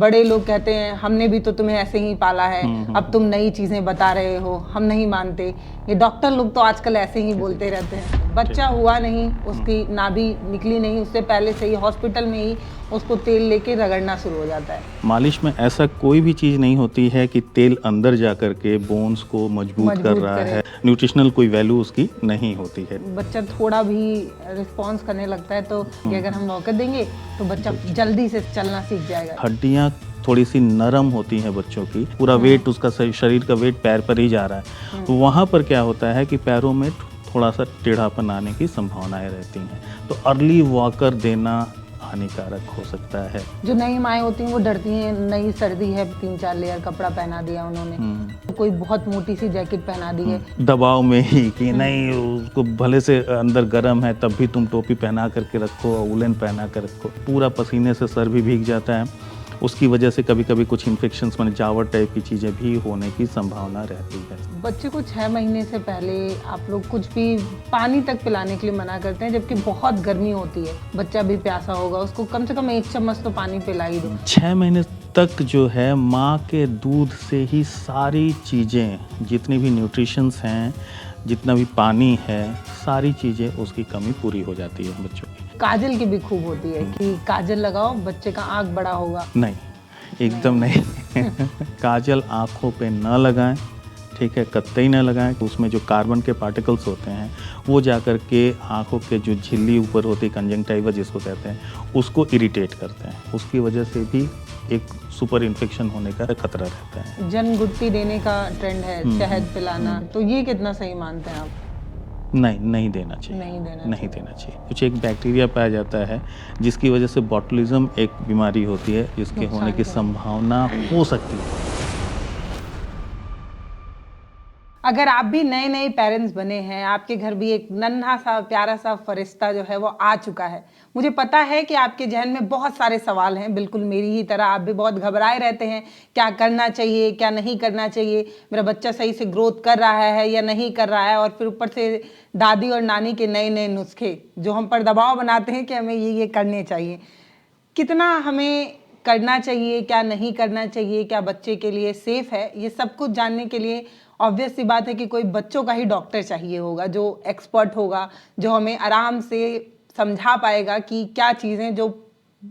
बड़े लोग कहते हैं हमने भी तो तुम्हें ऐसे ही पाला है, अब तुम नई चीजें बता रहे हो, हम नहीं मानते। ये डॉक्टर लोग तो आजकल ऐसे ही बोलते रहते हैं। बच्चा हुआ नहीं, उसकी नाभि निकली नहीं, उससे पहले से ही हॉस्पिटल में ही उसको तेल लेके रगड़ना शुरू हो जाता है। मालिश में ऐसा कोई भी चीज़ नहीं होती है कि तेल अंदर जा कर के बोन्स को मजबूत कर रहा है, न्यूट्रिशनल कोई वैल्यू उसकी नहीं होती है। बच्चा थोड़ा भी रिस्पॉन्स करने लगता है तो कि अगर हम मौका देंगे तो बच्चा जल्दी से चलना सीख जाएगा। हड्डियाँ थोड़ी सी नरम होती हैं बच्चों की, पूरा वेट उसका शरीर का वेट पैर पर ही जा रहा है, तो वहाँ पर क्या होता है कि पैरों में थोड़ा सा टेढ़ापन आने की संभावनाएं रहती हैं, तो अर्ली वॉकर देना हानिकारक हो सकता है। जो नई माएँ होती हैं वो डरती हैं, नई सर्दी है, 3-4 लेयर कपड़ा पहना दिया उन्होंने, कोई बहुत मोटी सी जैकेट पहना दी है दबाव में ही कि नहीं उसको भले से अंदर गर्म है तब भी तुम टोपी पहना करके रखो, वुलन पहना कर रखो, पूरा पसीने से सर भी भीग जाता है, उसकी वजह से कभी कभी कुछ इन्फेक्शंस माने जावट टाइप की चीज़ें भी होने की संभावना रहती है। बच्चे को 6 महीने से पहले आप लोग कुछ भी पानी तक पिलाने के लिए मना करते हैं, जबकि बहुत गर्मी होती है, बच्चा भी प्यासा होगा, उसको कम से कम 1 चम्मच तो पानी पिला ही दो। 6 महीने तक जो है माँ के दूध से ही सारी चीज़ें, जितनी भी न्यूट्रिशंस हैं, जितना भी पानी है, सारी चीज़ें उसकी कमी पूरी हो जाती है बच्चों की। काजल की भी खूब होती है कि काजल लगाओ बच्चे का आँख बड़ा होगा। नहीं, एकदम नहीं। काजल आँखों पे न लगाएं, ठीक है, कतई न लगाएं। उसमें जो कार्बन के पार्टिकल्स होते हैं वो जाकर के आँखों के जो झिल्ली ऊपर होती है, कंजंक्टिवा जिसको कहते हैं, उसको इरिटेट करते हैं, उसकी वजह से भी एक सुपर इन्फेक्शन होने का खतरा रहता है। जनगुट्टी देने का ट्रेंड है, शहद पिलाना, तो ये कितना सही मानते हैं आप? नहीं देना चाहिए, नहीं देना चाहिए। कुछ एक बैक्टीरिया पाया जाता है जिसकी वजह से बॉटुलिज्म एक बीमारी होती है, जिसके होने की संभावना हो सकती है। अगर आप भी नए पेरेंट्स बने हैं, आपके घर भी एक नन्हा सा प्यारा सा फरिश्ता जो है वो आ चुका है, मुझे पता है कि आपके जहन में बहुत सारे सवाल हैं, बिल्कुल मेरी ही तरह आप भी बहुत घबराए रहते हैं, क्या करना चाहिए, क्या नहीं करना चाहिए, मेरा बच्चा सही से ग्रोथ कर रहा है या नहीं कर रहा है, और फिर ऊपर से दादी और नानी के नए नुस्खे जो हम पर दबाव बनाते हैं कि हमें ये करने चाहिए। कितना हमें करना चाहिए, क्या नहीं करना चाहिए, क्या बच्चे के लिए सेफ है, ये सब कुछ जानने के लिए ऑब्वियस सी बात है कि कोई बच्चों का ही डॉक्टर चाहिए होगा, जो एक्सपर्ट होगा, जो हमें आराम से समझा पाएगा कि क्या चीज़ें जो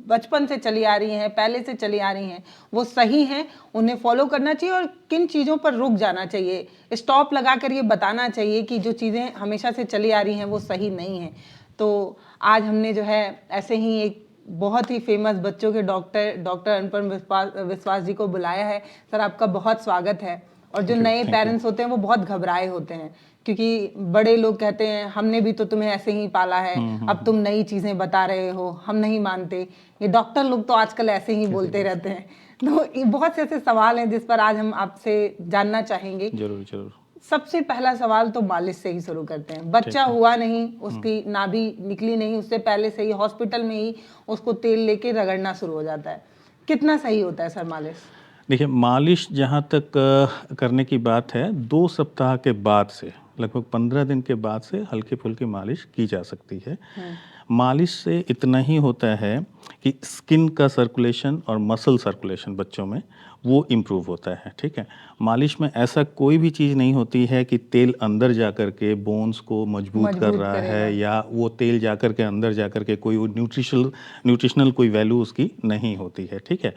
बचपन से चली आ रही हैं, पहले से चली आ रही हैं, वो सही हैं, उन्हें फॉलो करना चाहिए, और किन चीज़ों पर रुक जाना चाहिए, स्टॉप लगा कर ये बताना चाहिए कि जो चीज़ें हमेशा से चली आ रही हैं वो सही नहीं हैं। तो आज हमने जो है ऐसे ही एक बहुत ही फेमस बच्चों के डॉक्टर अनुपम विश्वास जी को बुलाया है। सर, आपका बहुत स्वागत है। और जो नए पेरेंट्स होते हैं वो बहुत घबराए होते हैं, क्योंकि बड़े लोग कहते हैं हमने भी तो तुम्हें ऐसे ही पाला है, अब तुम नई चीज़ें बता रहे हो, हम नहीं मानते। ये डॉक्टर लोग तो आजकल ऐसे ही बोलते रहते हैं। तो बहुत से ऐसे सवाल हैं जिस पर आज हम आपसे जानना चाहेंगे। जरूर। सबसे पहला सवाल तो मालिश से ही शुरू करते हैं। बच्चा हुआ नहीं, उसकी नाभि निकली नहीं, उससे पहले से ही हॉस्पिटल में ही उसको तेल लेके रगड़ना शुरू हो जाता है, कितना सही होता है सर मालिश? देखिए, मालिश जहाँ तक करने की बात है, 2 सप्ताह के बाद से, लगभग 15 दिन के बाद से हल्की फुल्की मालिश की जा सकती है। मालिश से इतना ही होता है कि स्किन का सर्कुलेशन और मसल सर्कुलेशन बच्चों में वो इम्प्रूव होता है, ठीक है। मालिश में ऐसा कोई भी चीज़ नहीं होती है कि तेल अंदर जा कर के बोन्स को मजबूत कर रहा है, या वो तेल जा कर के अंदर जा कर के कोई न्यूट्रिशनल कोई वैल्यू उसकी नहीं होती है, ठीक है।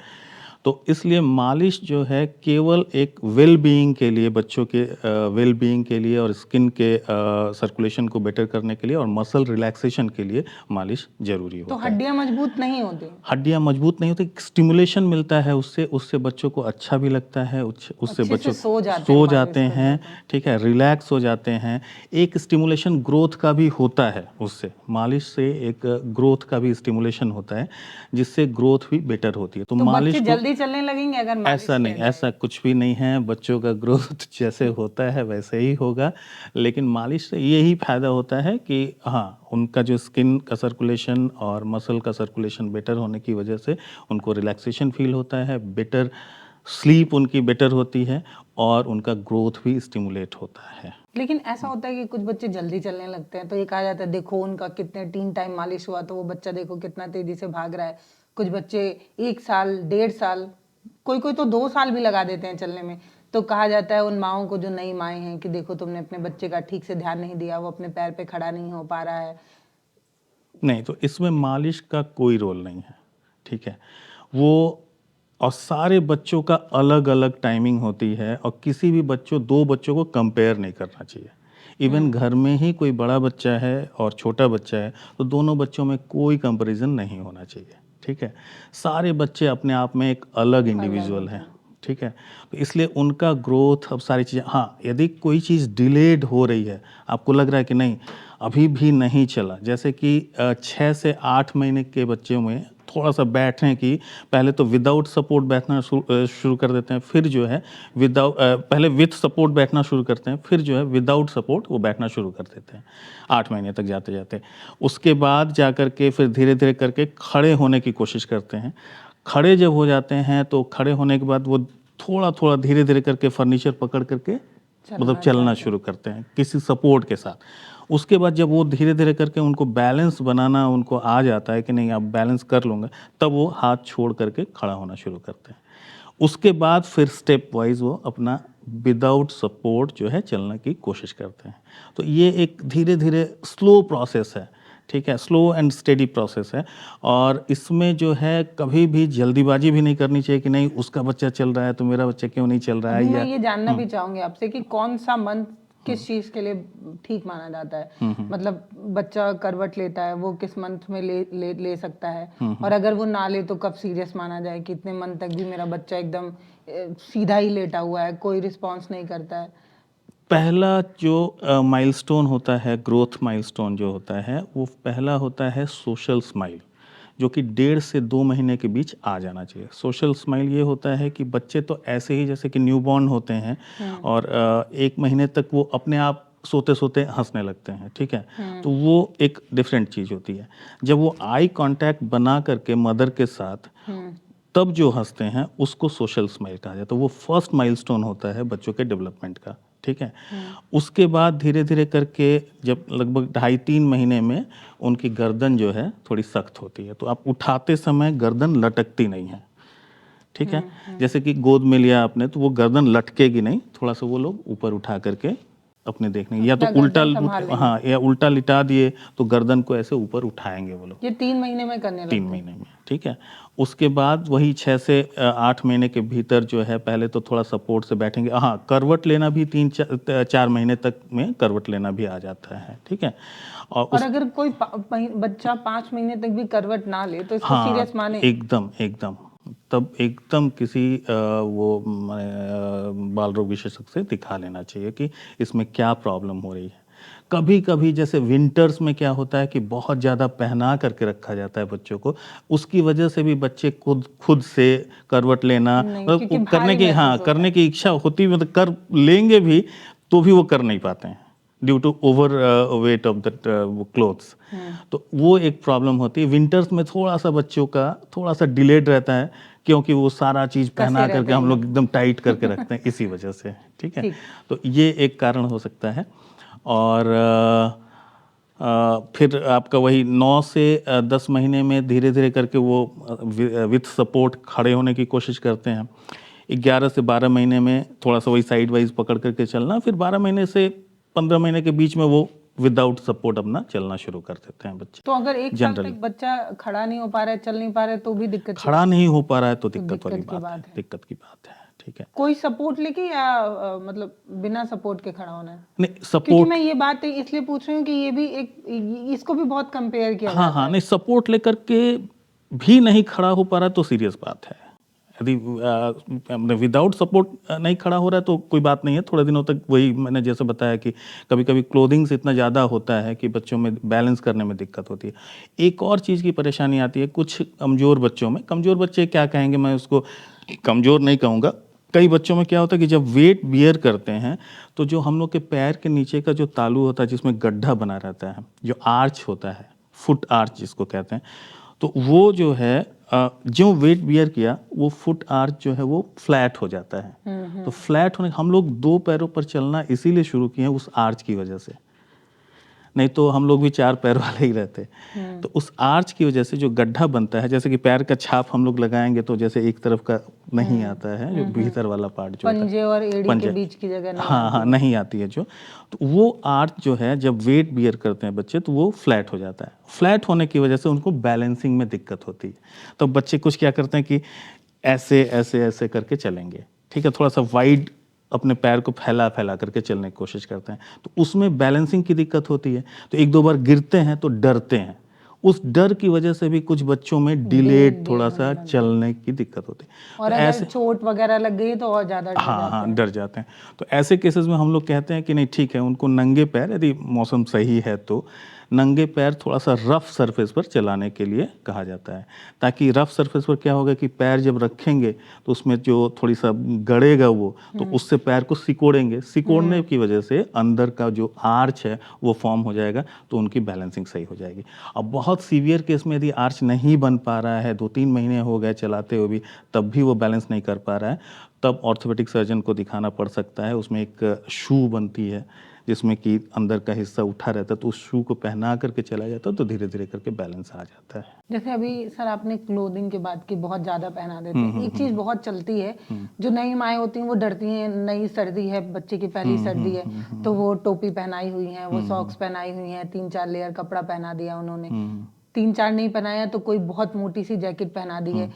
तो इसलिए मालिश जो है केवल एक वेल बीइंग के लिए, बच्चों के वेल बीइंग के लिए, और स्किन के सर्कुलेशन को बेटर करने के लिए, और मसल रिलैक्सेशन के लिए मालिश जरूरी होता है। तो हड्डियां मजबूत नहीं होती? हड्डियां मजबूत नहीं होती, स्टिमुलेशन मिलता है उससे बच्चों को अच्छा भी लगता है, उससे बच्चों सो जाते हैं, ठीक है, रिलैक्स हो जाते हैं। एक स्टिमुलेशन ग्रोथ का भी होता है, उससे मालिश से एक ग्रोथ का भी स्टिमुलेशन होता है, जिससे ग्रोथ भी बेटर होती है। तो मालिश बच्चे जल्दी चलने लगेंगे अगर मालिश? ऐसा नहीं, ऐसा कुछ भी नहीं है। बच्चों का ग्रोथ जैसे होता है वैसे ही होगा, लेकिन मालिश से यही फायदा होता है कि हाँ, उनका जो स्किन का सर्कुलेशन और मसल का सर्कुलेशन बेटर होने की वजह से उनको रिलैक्सेशन फील होता है, बेटर स्लीप उनकी बेटर होती है, और उनका ग्रोथ भी स्टिमुलेट होता है। लेकिन ऐसा होता है कि कुछ बच्चे जल्दी चलने लगते हैं, तो ये कहा जाता है देखो उनका कितने 3 मालिश हुआ तो वो बच्चा देखो कितना तेजी से भाग रहा है। कुछ बच्चे 1 साल 1.5 साल कोई कोई तो 2 साल भी लगा देते हैं चलने में। तो कहा जाता है उन माओं को जो नई माएँ हैं कि देखो तुमने अपने बच्चे का ठीक से ध्यान नहीं दिया, वो अपने पैर पे खड़ा नहीं हो पा रहा है। नहीं, तो इसमें मालिश का कोई रोल नहीं है, ठीक है। वो और सारे बच्चों का अलग अलग टाइमिंग होती है और किसी भी दो बच्चों को कंपेयर नहीं करना चाहिए। इवन घर में ही कोई बड़ा बच्चा है और छोटा बच्चा है तो दोनों बच्चों में कोई कंपैरिजन नहीं होना चाहिए, ठीक है। सारे बच्चे अपने आप में एक अलग इंडिविजुअल हैं, ठीक है। तो इसलिए उनका ग्रोथ, अब सारी चीज़ें, हाँ, यदि कोई चीज़ डिलेड हो रही है, आपको लग रहा है कि नहीं अभी भी नहीं चला, जैसे कि 6 से 8 महीने के बच्चों में थोड़ा सा बैठने की, पहले तो विदाउट सपोर्ट बैठना शुरू कर देते हैं, फिर जो है पहले विथ सपोर्ट बैठना शुरू करते हैं, फिर जो है विदाउट सपोर्ट वो बैठना शुरू कर देते हैं 8 महीने तक जाते जाते। उसके बाद जा कर के फिर धीरे धीरे करके खड़े होने की कोशिश करते हैं। खड़े जब हो जाते हैं तो खड़े होने के बाद वो थोड़ा थोड़ा धीरे धीरे करके फर्नीचर पकड़ करके मतलब चलना शुरू करते हैं किसी सपोर्ट के साथ। उसके बाद जब वो धीरे धीरे करके उनको बैलेंस बनाना उनको आ जाता है कि नहीं आप बैलेंस कर लूँगा, तब वो हाथ छोड़ करके खड़ा होना शुरू करते हैं। उसके बाद फिर स्टेप वाइज वो अपना विदाउट सपोर्ट जो है चलने की कोशिश करते हैं। तो ये एक धीरे धीरे स्लो प्रोसेस है, ठीक है, स्लो एंड स्टेडी प्रोसेस है। और इसमें जो है कभी भी जल्दीबाजी भी नहीं करनी चाहिए कि नहीं उसका बच्चा चल रहा है तो मेरा बच्चा क्यों नहीं चल रहा है। मैं ये जानना भी चाहूंगी आपसे कि कौन सा मंथ किस चीज के लिए ठीक माना जाता है। मतलब बच्चा करवट लेता है वो किस मंथ में ले सकता है, और अगर वो ना ले तो कब सीरियस माना जाए कि इतने मंथ तक भी मेरा बच्चा एकदम सीधा ही लेटा हुआ है, कोई रिस्पॉन्स नहीं करता है। पहला जो माइलस्टोन होता है, ग्रोथ माइलस्टोन जो होता है, वो पहला होता है सोशल स्माइल, जो कि 1.5 से 2 महीने के बीच आ जाना चाहिए। सोशल स्माइल ये होता है कि बच्चे तो ऐसे ही जैसे कि न्यूबॉर्न होते हैं और 1 महीने तक वो अपने आप सोते सोते हंसने लगते हैं, ठीक है। तो वो एक डिफरेंट चीज़ होती है। जब वो आई कांटेक्ट बना करके मदर के साथ तब जो हंसते हैं उसको सोशल स्माइल कहा जाता है। वो फर्स्ट माइलस्टोन होता है बच्चों के डेवलपमेंट का, ठीक है। उसके बाद धीरे धीरे करके जब लगभग 2.5-3 महीने में उनकी गर्दन जो है थोड़ी सख्त होती है, तो आप उठाते समय गर्दन लटकती नहीं है, ठीक है। जैसे कि गोद में लिया आपने तो वो गर्दन लटकेगी नहीं, थोड़ा सा वो लोग ऊपर उठा करके अपने देखने, या तो उल्टा, हाँ, या उल्टा लिटा दिए तो गर्दन को ऐसे ऊपर उठाएंगे वो लोग। ये 3 महीने में करने लगते 3 महीने में, ठीक है। उसके बाद वही 6 से 8 महीने के भीतर जो है पहले तो थोड़ा सपोर्ट से बैठेंगे। हाँ, करवट लेना भी 3-4 महीने तक में करवट लेना भी आ जाता है, ठीक है। और अगर कोई बच्चा 5 महीने तक भी करवट ना ले तो इसको सीरियस माने? एकदम एकदम, तब एकदम किसी बाल रोग विशेषज्ञ से दिखा लेना चाहिए कि इसमें क्या प्रॉब्लम हो रही है। कभी कभी जैसे विंटर्स में क्या होता है कि बहुत ज़्यादा पहना करके रखा जाता है बच्चों को, उसकी वजह से भी बच्चे खुद से करवट लेना करने की इच्छा होती, मतलब कर लेंगे भी तो भी वो कर नहीं पाते हैं due to over weight of the clothes. तो वो एक प्रॉब्लम होती है। विंटर्स में थोड़ा सा बच्चों का थोड़ा सा डिलेड रहता है क्योंकि वो सारा चीज़ पहना करके हम लोग एकदम टाइट करके रखते हैं इसी वजह से, ठीक है। तो ये एक कारण हो सकता है। और फिर आपका वही 9 से 10 महीने में धीरे धीरे करके वो विथ सपोर्ट खड़े होने की कोशिश करते हैं। 11 से 12 महीने में थोड़ा सा वही साइड वाइज पकड़ करके चलना, फिर 12 महीने से 15 महीने के बीच में वो विदाउट सपोर्ट अपना चलना शुरू कर देते हैं बच्चे। तो अगर 1 साल तक बच्चा खड़ा नहीं हो पा रहा है, चल नहीं पा रहा है तो भी दिक्कत? खड़ा नहीं हो पा रहा है तो दिक्कत वाली बात है, दिक्कत की बात है, ठीक है। कोई सपोर्ट लेके या मतलब बिना सपोर्ट के खड़ा होना है? नहीं, सपोर्ट, क्योंकि मैं ये बात इसलिए पूछ रही हूँ कि ये भी इसको भी बहुत कंपेयर किया जाता है। हाँ, नहीं, सपोर्ट लेकर के भी नहीं खड़ा हो पा रहा है तो सीरियस बात है। यदि विदाउट सपोर्ट नहीं खड़ा हो रहा है तो कोई बात नहीं है। थोड़े दिनों तक वही मैंने जैसे बताया कि कभी कभी क्लोथिंग्स इतना ज़्यादा होता है कि बच्चों में बैलेंस करने में दिक्कत होती है। एक और चीज़ की परेशानी आती है कुछ कमज़ोर बच्चों में। कमज़ोर बच्चे क्या कहेंगे, मैं उसको कमज़ोर नहीं कहूँगा। कई बच्चों में क्या होता है कि जब वेट बियर करते हैं तो जो हम लोग के पैर के नीचे का जो तालू होता है जिसमें गड्ढा बना रहता है, जो आर्च होता है, फुट आर्च जिसको कहते हैं, तो वो जो है जो वेट बियर किया वो फुट आर्च जो है वो फ्लैट हो जाता है। तो फ्लैट होने, हम लोग 2 पैरों पर चलना इसीलिए शुरू किए हैं उस आर्च की वजह से। नहीं तो हम लोग भी 4 पैर वाले ही रहते। तो उस आर्च की वजह से जो गड्ढा बनता है, जैसे कि पैर का छाप हम लोग लगाएंगे तो जैसे एक तरफ का नहीं आता है, जो भीतर वाला पार्ट जो होता है, पंजे और एड़ी के पंजे, बीच की जगह नहीं हाँ आती हाँ नहीं आती है जो, तो वो आर्च जो है जब वेट बियर करते हैं बच्चे तो वो फ्लैट हो जाता है। फ्लैट होने की वजह से उनको बैलेंसिंग में दिक्कत होती है। तो बच्चे कुछ क्या करते हैं कि ऐसे ऐसे ऐसे करके चलेंगे, ठीक है, थोड़ा सा वाइड अपने पैर को फैला फैला करके चलने की कोशिश करते हैं, तो उसमें बैलेंसिंग की दिक्कत होती है। तो एक दो बार गिरते हैं तो डरते हैं, उस डर की वजह से भी कुछ बच्चों में डिलेड थोड़ा सा चलने की दिक्कत होती है। और तो अगर ऐसे, चोट वगैरह लग गई तो और ज्यादा डर हाँ जाते हाँ हैं। डर जाते हैं। तो ऐसे केसेस में हम लोग कहते हैं कि नहीं ठीक है, उनको नंगे पैर, यदि मौसम सही है तो नंगे पैर थोड़ा सा रफ सरफेस पर चलाने के लिए कहा जाता है, ताकि रफ सरफेस पर क्या होगा कि पैर जब रखेंगे तो उसमें जो थोड़ी सा गड़ेगा वो, तो उससे पैर को सिकोड़ेंगे, सिकोड़ने की वजह से अंदर का जो आर्च है वो फॉर्म हो जाएगा, तो उनकी बैलेंसिंग सही हो जाएगी। अब बहुत सीवियर केस में यदि आर्च नहीं बन पा रहा है, 2-3 महीने हो गए चलाते हुए भी, तब भी वो बैलेंस नहीं कर पा रहा है, तब ऑर्थोपेडिक सर्जन को दिखाना पड़ सकता है। उसमें एक शू बनती है जिसमें कि अंदर का हिस्सा उठा रहता है, तो उस शू को पहना करके चला जाता है, तो धीरे धीरे करके बैलेंस आ जाता है। जैसे अभी सर आपने क्लोथिंग की बात की, बहुत ज्यादा पहना देते हैं। एक चीज बहुत चलती है, जो नई माएँ होती हैं वो डरती हैं, नई सर्दी है, बच्चे की पहली सर्दी है, तो वो टोपी पहनाई हुई है, वो सॉक्स पहनाई हुई है, 3-4 लेयर कपड़ा पहना दिया उन्होंने, 3-4 नहीं पहनाया तो कोई बहुत मोटी सी जैकेट पहना दी है।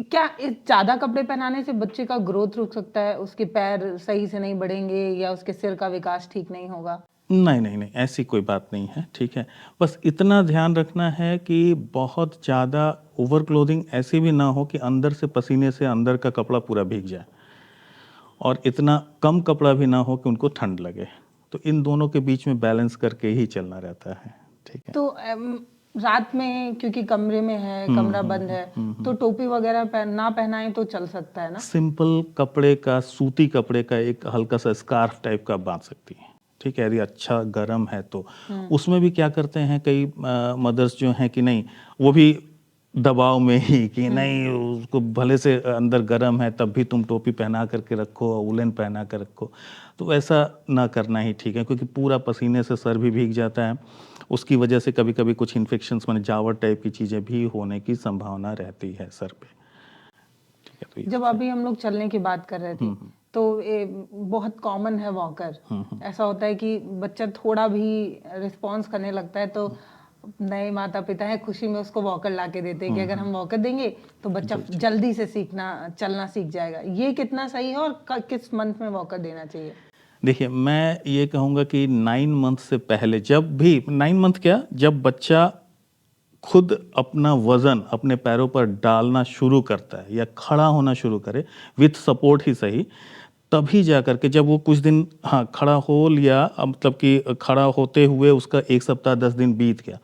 क्या इस ज्यादा कपड़े पहनाने से बच्चे का ग्रोथ रुक सकता है, उसके पैर सही से नहीं बढ़ेंगे या उसके सिर का विकास ठीक नहीं होगा? नहीं नहीं नहीं, ऐसी कोई बात नहीं है, ठीक है। बस इतना ध्यान रखना है कि बहुत ज़्यादा ओवर क्लोथिंग ऐसी भी ना हो कि अंदर से पसीने से अंदर का कपड़ा पूरा भीग जाए, और इतना कम कपड़ा भी ना हो कि उनको ठंड लगे। तो इन दोनों के बीच में बैलेंस करके ही चलना रहता है, ठीक है। तो रात में क्योंकि कमरे में है, कमरा बंद है, तो टोपी वगैरह ना पहनाएं तो चल सकता है ना? सिंपल कपड़े का, सूती कपड़े का एक हल्का सा स्कार्फ टाइप का बांध सकती है, ठीक है, यदि अच्छा गर्म है तो। उसमें भी क्या करते हैं कई मदर्स जो हैं कि नहीं, वो भी दबाव में ही कि नहीं उसको भले से अंदर गर्म है तब भी तुम टोपी पहना करके रखो, वुलन पहना कर रखो, तो वैसा ना करना ही ठीक है, क्योंकि पूरा पसीने से सर भी भीग जाता है। उसकी वजह से कभी कभी कुछ इन्फेक्शंस माने जावट टाइप की चीज़ें भी होने की संभावना रहती है सर पे, ठीक है। तो जब अभी हम लोग चलने की बात कर रहे थे, तो बहुत कॉमन है वॉकर। ऐसा होता है कि बच्चा थोड़ा भी रिस्पॉन्स करने लगता है तो नए माता पिता है खुशी में उसको वॉकर ला के देते हैं कि अगर हम वॉकर देंगे तो बच्चा जल्दी से चलना सीख जाएगा। ये कितना सही है और किस मंथ में वॉकर देना चाहिए? देखिए, मैं ये कहूँगा कि 9 मंथ से पहले, जब भी 9 मंथ क्या, जब बच्चा खुद अपना वजन अपने पैरों पर डालना शुरू करता है या खड़ा होना शुरू करे, विथ सपोर्ट ही सही, तभी जा करके जब वो कुछ दिन हाँ खड़ा हो लिया, मतलब कि खड़ा होते हुए उसका 1 सप्ताह 10 दिन बीत गया,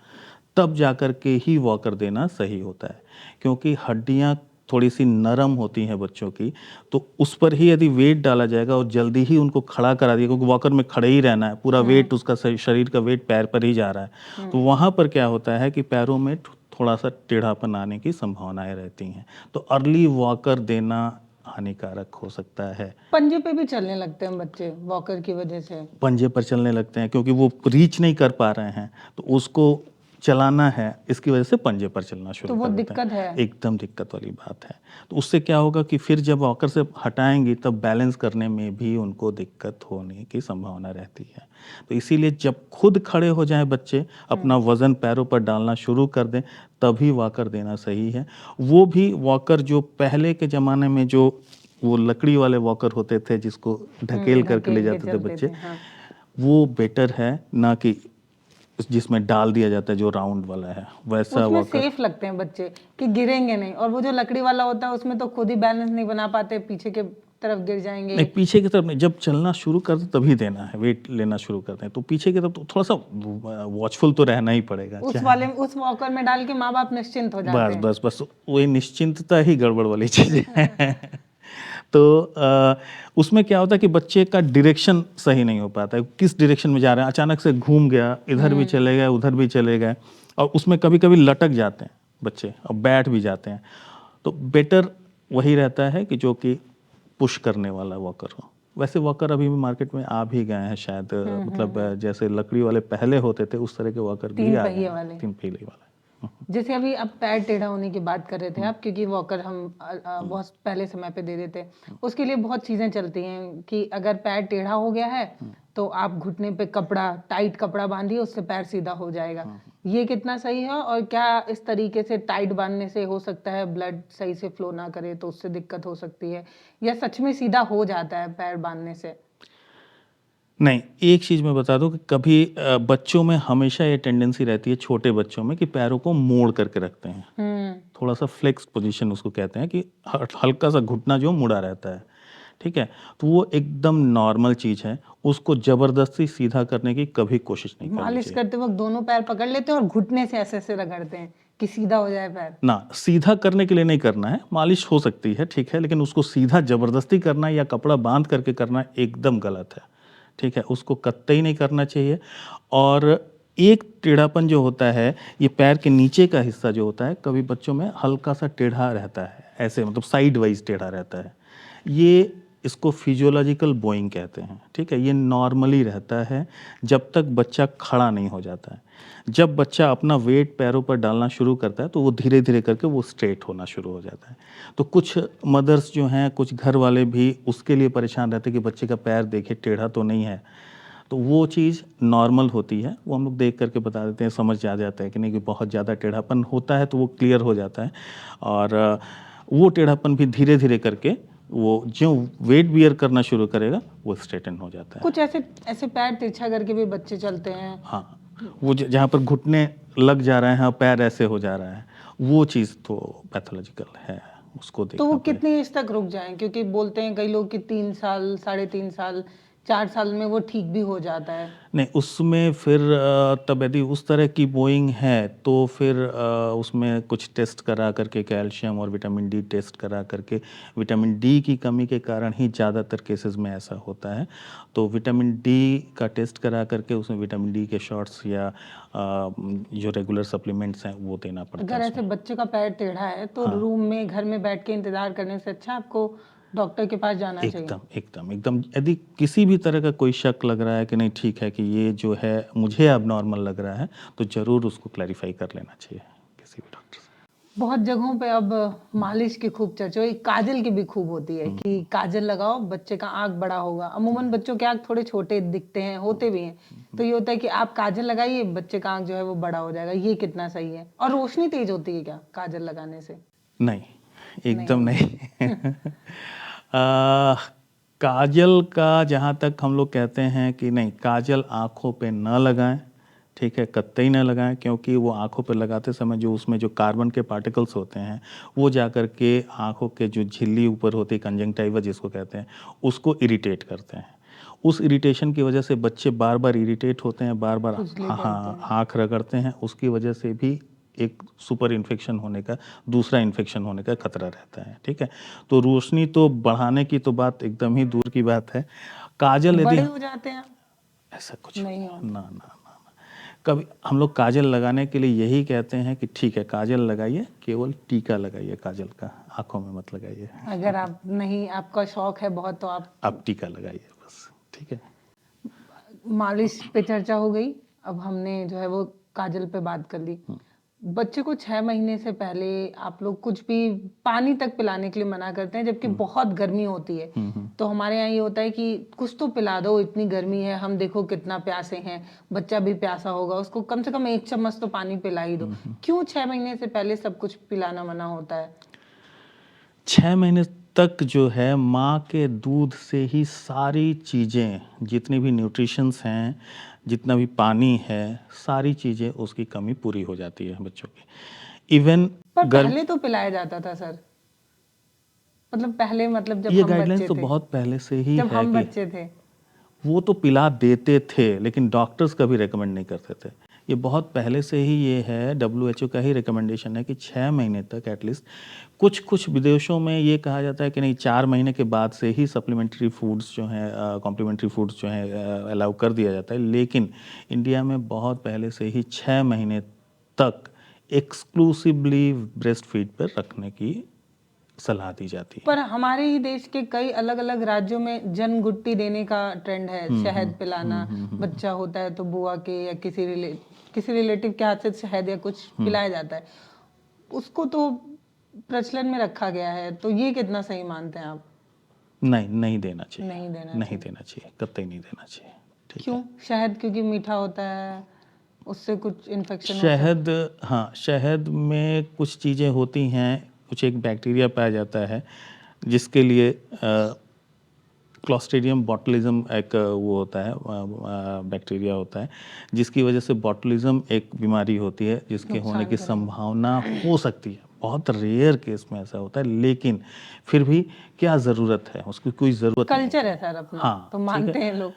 तब जा कर के ही वॉकर देना सही होता है, क्योंकि हड्डियाँ थोड़ी सी नरम होती हैं बच्चों की, तो उस पर ही यदि वेट डाला जाएगा और जल्दी ही उनको खड़ा करा दिया, क्योंकि वॉकर में खड़े ही रहना है, पूरा वेट उसका शरीर का वेट पैर पर ही जा रहा है, तो वहाँ पर क्या होता है कि पैरों में थोड़ा सा टेढ़ापन आने की संभावनाएं रहती हैं, तो अर्ली वॉकर देना हानिकारक हो सकता है। पंजे पे भी चलने लगते हैं बच्चे वॉकर की वजह से। पंजे पर चलने लगते हैं क्योंकि वो रीच नहीं कर पा रहे हैं, तो उसको चलाना है, इसकी वजह से पंजे पर चलना शुरू तो वो कर देते दिक्कत हैं। है। एकदम दिक्कत वाली बात है। तो उससे क्या होगा कि फिर जब वॉकर से हटाएंगी तब बैलेंस करने में भी उनको दिक्कत होने की संभावना रहती है। तो इसीलिए जब खुद खड़े हो जाएं बच्चे, अपना वजन पैरों पर डालना शुरू कर दें, तभी वॉकर देना सही है। वो भी वॉकर जो पहले के ज़माने में जो वो लकड़ी वाले वॉकर होते थे जिसको ढकेल करके ले जाते थे बच्चे, वो बेटर है, ना कि जिसमें डाल दिया जाता है जो राउंड वाला है, वैसा उसमें वॉकर। सेफ लगते हैं बच्चे कि गिरेंगे नहीं, और वो जो लकड़ी वाला होता है उसमें तो खुद ही बैलेंस नहीं बना पाते, पीछे के तरफ गिर जाएंगे। नहीं, पीछे की तरफ नहीं, जब चलना शुरू करते तभी देना है, वेट लेना शुरू करते हैं तो पीछे की तरफ तो थोड़ा सा वॉचफुल तो रहना ही पड़ेगा। उस वॉकर में डाल के माँ बाप निश्चिंत हो जाते हैं। बस वही निश्चिंतता ही गड़बड़ वाली चीज़ है। तो उसमें क्या होता है कि बच्चे का डायरेक्शन सही नहीं हो पाता है, किस डायरेक्शन में जा रहे हैं, अचानक से घूम गया, इधर भी चले गए उधर भी चले गए, और उसमें कभी कभी लटक जाते हैं बच्चे और बैठ भी जाते हैं। तो बेटर वही रहता है कि जो कि पुश करने वाला वॉकर हो, वैसे वॉकर अभी भी मार्केट में आ भी गए हैं शायद, मतलब जैसे लकड़ी वाले पहले होते थे उस तरह के वॉकर भी 3 आ गए पहिए हैं, वाले। 3 पहिए वाले। जैसे अभी अब पैर टेढ़ा होने की बात कर रहे थे आप, क्योंकि वॉकर हम बहुत पहले समय पे दे देते हैं, उसके लिए बहुत चीजें चलती हैं कि अगर पैर टेढ़ा हो गया है तो आप घुटने पे कपड़ा, टाइट कपड़ा बांधिए, उससे पैर सीधा हो जाएगा। ये कितना सही है? और क्या इस तरीके से टाइट बांधने से हो सकता है ब्लड सही से फ्लो ना करे तो उससे दिक्कत हो सकती है, या सच में सीधा हो जाता है पैर बांधने से? नहीं, एक चीज़ मैं बता दूं कि कभी बच्चों में हमेशा ये टेंडेंसी रहती है, छोटे बच्चों में, कि पैरों को मोड़ करके रखते हैं, थोड़ा सा फ्लेक्स पोजीशन उसको कहते हैं, कि हल्का सा घुटना जो मुड़ा रहता है, ठीक है। तो वो एकदम नॉर्मल चीज़ है, उसको ज़बरदस्ती सीधा करने की कभी कोशिश नहीं करनी मालिश चाहिए। करते वक्त दोनों पैर पकड़ लेते हैं और घुटने से ऐसे ऐसे रगड़ते हैं कि सीधा हो जाए पैर। ना, सीधा करने के लिए नहीं करना है, मालिश हो सकती है, ठीक है, लेकिन उसको सीधा ज़बरदस्ती करना या कपड़ा बांध करके करना एकदम गलत है, ठीक है, उसको कतई नहीं करना चाहिए। और एक टेढ़ापन जो होता है, ये पैर के नीचे का हिस्सा जो होता है, कभी बच्चों में हल्का सा टेढ़ा रहता है, ऐसे मतलब साइड वाइज टेढ़ा रहता है, ये इसको फिजियोलॉजिकल बोइंग कहते हैं, ठीक है। ये नॉर्मली रहता है जब तक बच्चा खड़ा नहीं हो जाता है। जब बच्चा अपना वेट पैरों पर डालना शुरू करता है तो वो धीरे धीरे करके वो स्ट्रेट होना शुरू हो जाता है। तो कुछ मदर्स जो हैं, कुछ घर वाले भी उसके लिए परेशान रहते हैं कि बच्चे का पैर देखे टेढ़ा तो नहीं है, तो वो चीज़ नॉर्मल होती है, वो हम लोग देख करके बता देते हैं, समझ जा जाता है कि नहीं, कि बहुत ज़्यादा टेढ़ापन होता है तो वो क्लियर हो जाता है। और वो टेढ़ापन भी धीरे धीरे करके वो जो वेट बियर करना शुरू करेगा वो स्ट्रेटन हो जाता है। कुछ ऐसे ऐसे पैर तिरछा करके भी बच्चे चलते हैं। हाँ, वो जहाँ पर घुटने लग जा रहे हैं, पैर ऐसे हो जा रहा है, वो चीज़ तो पैथोलॉजिकल है, उसको तो देखना वो पड़ेगा। कितनी एज तक रुक जाएं? क्योंकि बोलते हैं कई लोग कि 3 साल, 3.5 साल, 4 साल में वो ठीक भी हो जाता है। नहीं, उसमें फिर तब यदि उस तरह की बोइंग है तो फिर उसमें कुछ टेस्ट करा करके, कैल्शियम और विटामिन डी टेस्ट करा करके, विटामिन डी की कमी के कारण ही ज़्यादातर केसेस में ऐसा होता है, तो विटामिन डी का टेस्ट करा करके उसमें विटामिन डी के शॉट्स या जो रेगुलर सप्लीमेंट्स हैं वो देना पड़ता अगर है ऐसे उसमें। बच्चे का पैर टेढ़ा है तो रूम में, घर में बैठ के इंतजार करने से अच्छा आपको डॉक्टर के पास जाना चाहिए। एकदम एकदम एकदम, यदि किसी भी तरह का कोई शक लग रहा है कि नहीं ठीक है, कि ये जो है मुझे अब नॉर्मल लग रहा है, तो ज़रूर उसको क्लैरिफाई कर लेना चाहिए किसी भी डॉक्टर से। बहुत जगहों पे अब मालिश की खूब चर्चा हुई, काजल की भी खूब होती है कि काजल लगाओ बच्चे का आंख बड़ा होगा। अमूमन बच्चों के आंख थोड़े छोटे दिखते हैं, होते भी हैं, तो ये होता है कि आप काजल लगाइए, बच्चे का आंख जो है वो बड़ा हो जाएगा। ये कितना सही है? और रोशनी तेज होती है क्या काजल लगाने से? नहीं, एकदम नहीं। काजल का जहाँ तक हम लोग कहते हैं कि नहीं, काजल आँखों पे न लगाएं, ठीक है, कतई न लगाएं, क्योंकि वो आँखों पे लगाते समय जो उसमें जो कार्बन के पार्टिकल्स होते हैं वो जा कर के आँखों के जो झिल्ली ऊपर होती है, कंजंक्टिवा जिसको कहते हैं, उसको इरिटेट करते हैं। उस इरिटेशन की वजह से बच्चे बार बार इरिटेट होते हैं, बार बार खुजली करते हैं। आँख रगड़ते हैं, उसकी वजह से भी एक सुपर इन्फेक्शन होने का, दूसरा इन्फेक्शन होने का खतरा रहता है, ठीक है। तो रोशनी तो बढ़ाने की तो बात एकदम ही दूर की बात है। काजल यदि बड़े हो जाते हैं ऐसा कुछ नहीं नहीं, हो? ना ना ना ना, कभी हम लोग काजल लगाने के लिए यही कहते हैं कि ठीक है काजल लगाइए, केवल टीका लगाइए काजल का, आंखों में मत लगाइए। अगर आप नहीं, आपका शौक है बहुत, तो आप टीका लगाइए बस, ठीक है। मालिश पे चर्चा हो गई, अब हमने जो है वो काजल पे बात कर ली। बच्चे को 6 महीने से पहले आप लोग कुछ भी पानी तक पिलाने के लिए मना करते हैं, जबकि बहुत गर्मी होती है। तो हमारे यहाँ ये होता है कि कुछ तो पिला दो, इतनी गर्मी है, हम देखो कितना प्यासे हैं, बच्चा भी प्यासा होगा, उसको कम से कम 1 चम्मच तो पानी पिला ही दो। क्यों 6 महीने से पहले सब कुछ पिलाना मना होता है? 6 महीने तक जो है माँ के दूध से ही सारी चीज़ें, जितनी भी न्यूट्रिशंस हैं, जितना भी पानी है, सारी चीज़ें उसकी कमी पूरी हो जाती है बच्चों की। इवन पर पहले तो पिलाया जाता था सर, मतलब पहले, मतलब जब ये हम गाइडलाइंस बच्चे तो थे, बहुत पहले से ही जब है हम कि बच्चे थे। वो तो पिला देते थे, लेकिन डॉक्टर्स कभी रेकमेंड नहीं करते थे। ये बहुत पहले से ही ये है, डब्ल्यूएचओ का ही रिकमेंडेशन है कि 6 महीने तक एटलीस्ट। कुछ कुछ विदेशों में ये कहा जाता है कि नहीं, 4 महीने के बाद से ही सप्लीमेंट्री फूड्स जो हैं, कॉम्प्लीमेंट्री फूड्स जो हैं अलाउ कर दिया जाता है। लेकिन इंडिया में बहुत पहले से ही 6 महीने तक एक्सक्लूसिवली ब्रेस्ट फीड पर रखने की सलाह दी जाती है। पर हमारे ही देश के कई अलग अलग राज्यों में जनगुट्टी देने का ट्रेंड है, शहद पिलाना। बच्चा होता है तो बुआ के या किसी रिलेटिव के हाथ से शहद या कुछ पिलाया जाता है, उसको तो प्रचलन में रखा गया है, तो ये कितना सही मानते हैं आप? नहीं, नहीं देना चाहिए, नहीं देना नहीं चाहिए। देना चाहिए, कतई नहीं देना चाहिए। ठीक है। क्यों? शहद क्योंकि मीठा होता है, उससे कुछ इन्फेक्शन हो सकता है। शहद, हाँ, शहद में कुछ चीज़ें होती हैं, कुछ एक बैक्टीरिया पाया जाता है जिसके लिए क्लॉस्ट्रीडियम बॉटुलिज्म एक वो होता है, बैक्टीरिया होता है, जिसकी वजह से बॉटुलिज्म एक बीमारी होती है जिसके होने की संभावना हो सकती है। बहुत रेयर केस में ऐसा होता है, लेकिन फिर भी क्या ज़रूरत है, उसकी कोई ज़रूरत नहीं कल्चर होती। है सर अपना, हाँ, तो ठीक मानते है। हैं लोग।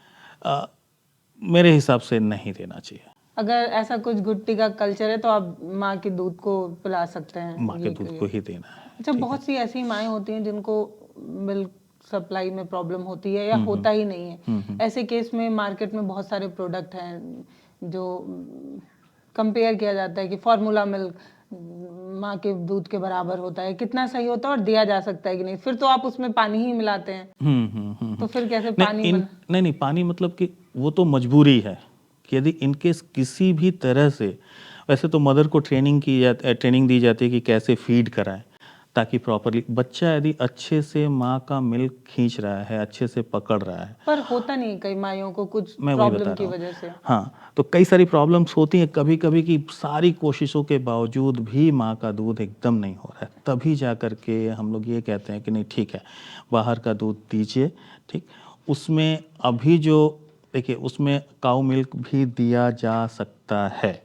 मेरे हिसाब से नहीं देना चाहिए। अगर ऐसा कुछ गुट्टी का कल्चर है तो आप माँ के दूध को पिला सकते हैं, माँ के दूध को ही देना है। अच्छा, बहुत सी ऐसी माएँ होती हैं जिनको मिल्क सप्लाई में प्रॉब्लम होती है या होता ही नहीं है। ऐसे केस में मार्केट में बहुत सारे प्रोडक्ट हैं जो कंपेयर किया जाता है कि फार्मूला मिल्क माँ के दूध के बराबर होता है, कितना सही होता है और दिया जा सकता है कि नहीं। फिर तो आप उसमें पानी ही मिलाते हैं, तो फिर कैसे पानी नहीं, पानी मतलब कि वो तो मजबूरी है कि यदि इनकेस किसी भी तरह से, वैसे तो मदर को ट्रेनिंग दी जाती है कि कैसे फीड कराएं ताकि प्रॉपरली बच्चा यदि अच्छे से माँ का मिल्क खींच रहा है, अच्छे से पकड़ रहा है। पर होता नहीं, कई मायों को कुछ मैं वही बता प्रॉब्लम की रहा वजह से। हूँ। हाँ, तो कई सारी प्रॉब्लम्स होती हैं कभी कभी कि सारी कोशिशों के बावजूद भी माँ का दूध एकदम नहीं हो रहा है, तभी जा कर के हम लोग ये कहते हैं कि नहीं ठीक है, बाहर का दूध दीजिए। ठीक, उसमें अभी जो देखिए उसमें काऊ मिल्क भी दिया जा सकता है।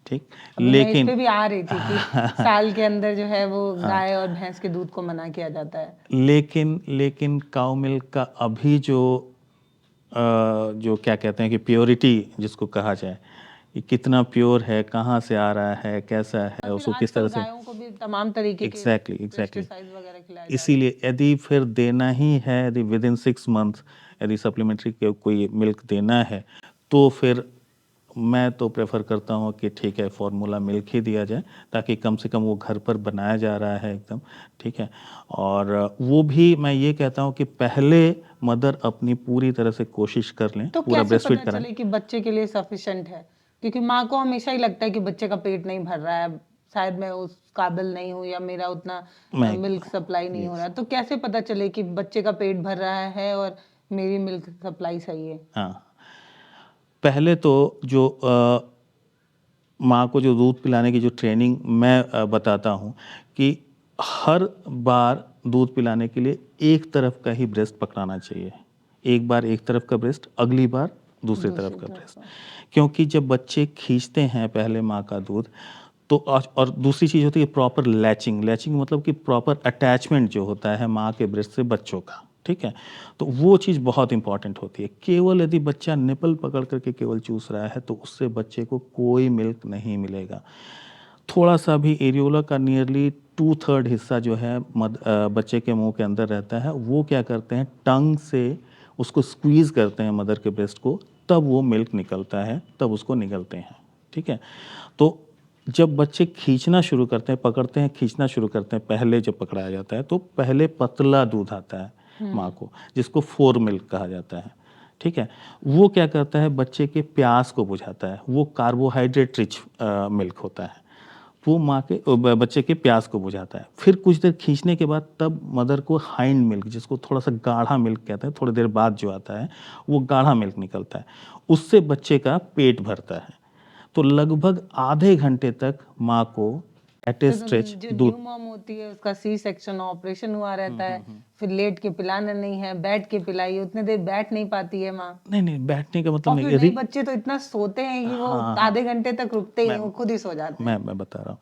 ठीक, लेकिन लेकिन मैं इस पे भी आ रही थी कि साल के अंदर जो है वो गाय और भैंस के दूध को मना किया जाता है। लेकिन काऊ मिल्क का अभी जो क्या कहते हैं कि प्योरिटी जिसको कहा जाए, ये कितना प्योर है, कहाँ से आ रहा है, कैसा है, उसको किस तरह से, गायों को भी तमाम तरीके के एग्जैक्टली पेस्टिसाइड्स वगैरह खिलाए जा इसीलिए यदि फिर देना ही है, यदि विद इन 6 मंथ यदि सप्लीमेंट्री कोई मिल्क देना है, तो फिर मैं तो प्रेफर करता हूँ कि ठीक है फार्मूला मिल्क ही दिया जाए, ताकि कम से कम वो घर पर बनाया जा रहा है एकदम। ठीक है, और वो भी मैं ये कहता हूँ कि पहले मदर अपनी पूरी तरह से कोशिश कर लें, तो पूरा कैसे ब्रेस्ट फीड पता कराएं। चले कि बच्चे के लिए सफिशिएंट है? क्योंकि माँ को हमेशा ही लगता है कि बच्चे का पेट नहीं भर रहा है, शायद मैं उस काबिल नहीं हूँ या मेरा उतना मैं मिल्क सप्लाई नहीं हो रहा है। तो कैसे पता चले कि बच्चे का पेट भर रहा है और मेरी मिल्क सप्लाई सही है? हाँ, पहले तो जो माँ को जो दूध पिलाने की जो ट्रेनिंग मैं बताता हूँ कि हर बार दूध पिलाने के लिए एक तरफ का ही ब्रेस्ट पकड़ाना चाहिए। एक बार एक तरफ का ब्रेस्ट, अगली बार दूसरी तरफ का ब्रेस्ट। क्योंकि जब बच्चे खींचते हैं पहले माँ का दूध, तो और दूसरी चीज़ होती है प्रॉपर लैचिंग मतलब कि प्रॉपर अटैचमेंट जो होता है माँ के ब्रेस्ट से बच्चों का। ठीक है, तो वो चीज़ बहुत इंपॉर्टेंट होती है। केवल यदि बच्चा निपल पकड़ करके केवल चूस रहा है तो उससे बच्चे को कोई मिल्क नहीं मिलेगा। थोड़ा सा भी एरियोला का नियरली 2/3 हिस्सा जो है बच्चे के मुंह के अंदर रहता है, वो क्या करते हैं, टंग से उसको स्क्वीज करते हैं मदर के ब्रेस्ट को, तब वो मिल्क निकलता है, तब उसको निकलते हैं। ठीक है, तो जब बच्चे खींचना शुरू करते हैं, पकड़ते हैं, खींचना शुरू करते हैं, पहले जब पकड़ाया जाता है तो पहले पतला दूध आता है माँ को, जिसको 4 मिल्क कहा जाता है। ठीक है, वो क्या करता है, बच्चे के प्यास को बुझाता है। वो कार्बोहाइड्रेट रिच मिल्क होता है, वो माँ के बच्चे के प्यास को बुझाता है। फिर कुछ देर खींचने के बाद तब मदर को हाइंड मिल्क, जिसको थोड़ा सा गाढ़ा मिल्क कहते हैं, थोड़ी देर बाद जो आता है वो गाढ़ा मिल्क निकलता है, उससे बच्चे का पेट भरता है। तो लगभग आधे घंटे तक माँ को एट ए स्ट्रेच जो दूध, न्यू मॉम होती है उसका सी सेक्शन ऑपरेशन हुआ रहता है, फिर लेट के पिलाना नहीं है, बैठ के पिलाइए, उतने देर बैठ नहीं पाती है माँ। नहीं बैठने का मतलब और नहीं, फिर नए बच्चे तो इतना सोते हैं कि वो आधे घंटे तक रुकते ही नहीं, वो खुद ही सो जाते हैं। मैं बता रहा हूँ।